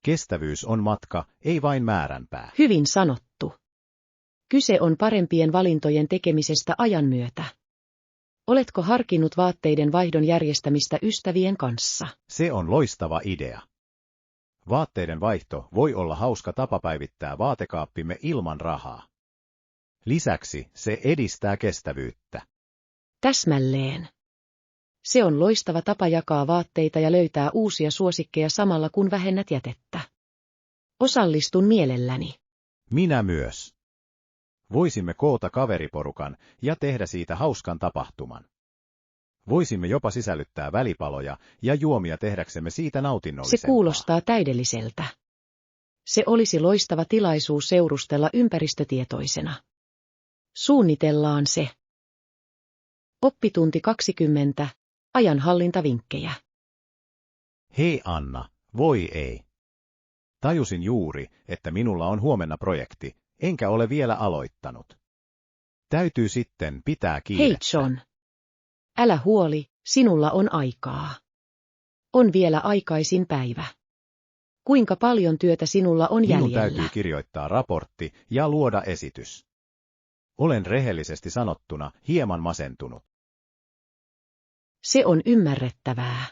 Kestävyys on matka, ei vain määränpää. Hyvin sanottu. Kyse on parempien valintojen tekemisestä ajan myötä. Oletko harkinnut vaatteiden vaihdon järjestämistä ystävien kanssa? Se on loistava idea. Vaatteiden vaihto voi olla hauska tapa päivittää vaatekaappimme ilman rahaa. Lisäksi se edistää kestävyyttä. Täsmälleen. Se on loistava tapa jakaa vaatteita ja löytää uusia suosikkeja samalla kun vähennät jätettä. Osallistun mielelläni. Minä myös. Voisimme koota kaveriporukan ja tehdä siitä hauskan tapahtuman. Voisimme jopa sisällyttää välipaloja ja juomia tehdäksemme siitä nautinnollisempaa. Se kuulostaa täydelliseltä. Se olisi loistava tilaisuus seurustella ympäristötietoisena. Suunnitellaan se. Oppitunti 20. Ajanhallintavinkkejä. Hei Anna, voi ei. Tajusin juuri, että minulla on huomenna projekti, enkä ole vielä aloittanut. Täytyy sitten pitää kiirettä. Hei John. Älä huoli, sinulla on aikaa. On vielä aikaisin päivä. Kuinka paljon työtä sinulla on jäljellä? Minun täytyy kirjoittaa raportti ja luoda esitys. Olen rehellisesti sanottuna hieman masentunut. Se on ymmärrettävää.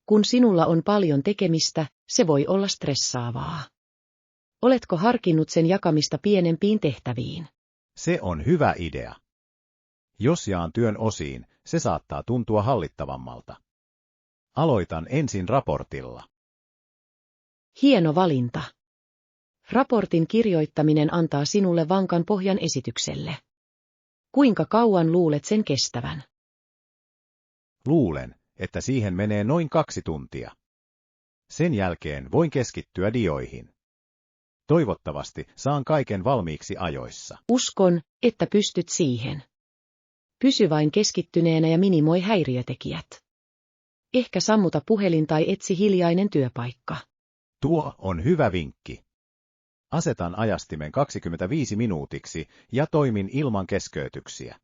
Kun sinulla on paljon tekemistä, se voi olla stressaavaa. Oletko harkinnut sen jakamista pienempiin tehtäviin? Se on hyvä idea. Jos jaan työn osiin, se saattaa tuntua hallittavammalta. Aloitan ensin raportilla. Hieno valinta. Raportin kirjoittaminen antaa sinulle vankan pohjan esitykselle. Kuinka kauan luulet sen kestävän? Luulen, että siihen menee noin 2 tuntia. Sen jälkeen voin keskittyä dioihin. Toivottavasti saan kaiken valmiiksi ajoissa. Uskon, että pystyt siihen. Pysy vain keskittyneenä ja minimoi häiriötekijät. Ehkä sammuta puhelin tai etsi hiljainen työpaikka. Tuo on hyvä vinkki. Asetan ajastimen 25 minuutiksi ja toimin ilman keskeytyksiä.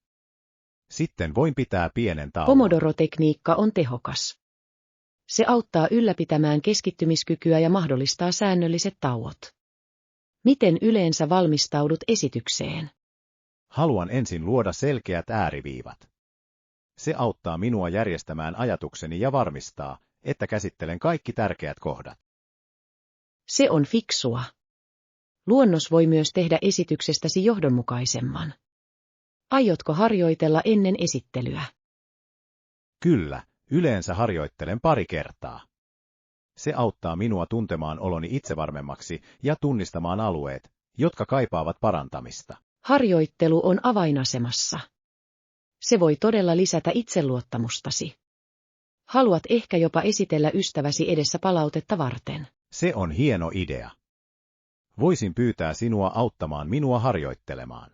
Sitten voin pitää pienen tauon. Pomodoro-tekniikka on tehokas. Se auttaa ylläpitämään keskittymiskykyä ja mahdollistaa säännölliset tauot. Miten yleensä valmistaudut esitykseen? Haluan ensin luoda selkeät ääriviivat. Se auttaa minua järjestämään ajatukseni ja varmistaa, että käsittelen kaikki tärkeät kohdat. Se on fiksua. Luonnos voi myös tehdä esityksestäsi johdonmukaisemman. Aiotko harjoitella ennen esittelyä? Kyllä, yleensä harjoittelen 2 kertaa. Se auttaa minua tuntemaan oloni itsevarmemmaksi ja tunnistamaan alueet, jotka kaipaavat parantamista. Harjoittelu on avainasemassa. Se voi todella lisätä itseluottamustasi. Haluat ehkä jopa esitellä ystäväsi edessä palautetta varten. Se on hieno idea. Voisin pyytää sinua auttamaan minua harjoittelemaan.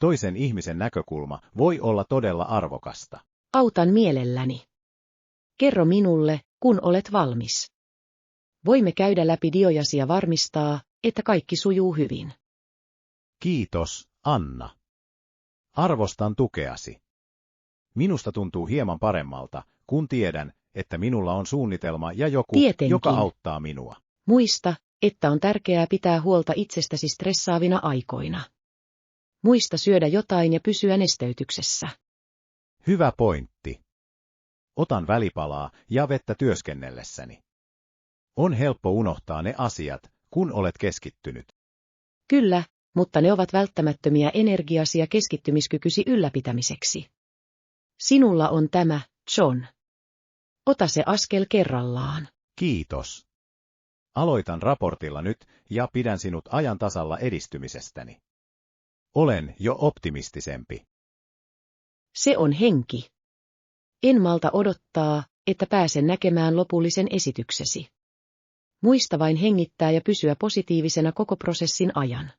Toisen ihmisen näkökulma voi olla todella arvokasta. Autan mielelläni. Kerro minulle, kun olet valmis. Voimme käydä läpi diojasi ja varmistaa, että kaikki sujuu hyvin. Kiitos, Anna. Arvostan tukeasi. Minusta tuntuu hieman paremmalta, kun tiedän, että minulla on suunnitelma ja joku, Tietenkin. joka auttaa minua. Muista, että on tärkeää pitää huolta itsestäsi stressaavina aikoina. Muista syödä jotain ja pysyä nesteytyksessä. Hyvä pointti. Otan välipalaa ja vettä työskennellessäni. On helppo unohtaa ne asiat, kun olet keskittynyt. Kyllä, mutta ne ovat välttämättömiä energiasi ja keskittymiskykysi ylläpitämiseksi. Sinulla on tämä, John. Ota se askel kerrallaan. Kiitos. Aloitan raportilla nyt ja pidän sinut ajan tasalla edistymisestäni. Olen jo optimistisempi. Se on henki. En malta odottaa, että pääsen näkemään lopullisen esityksesi. Muista vain hengittää ja pysyä positiivisena koko prosessin ajan.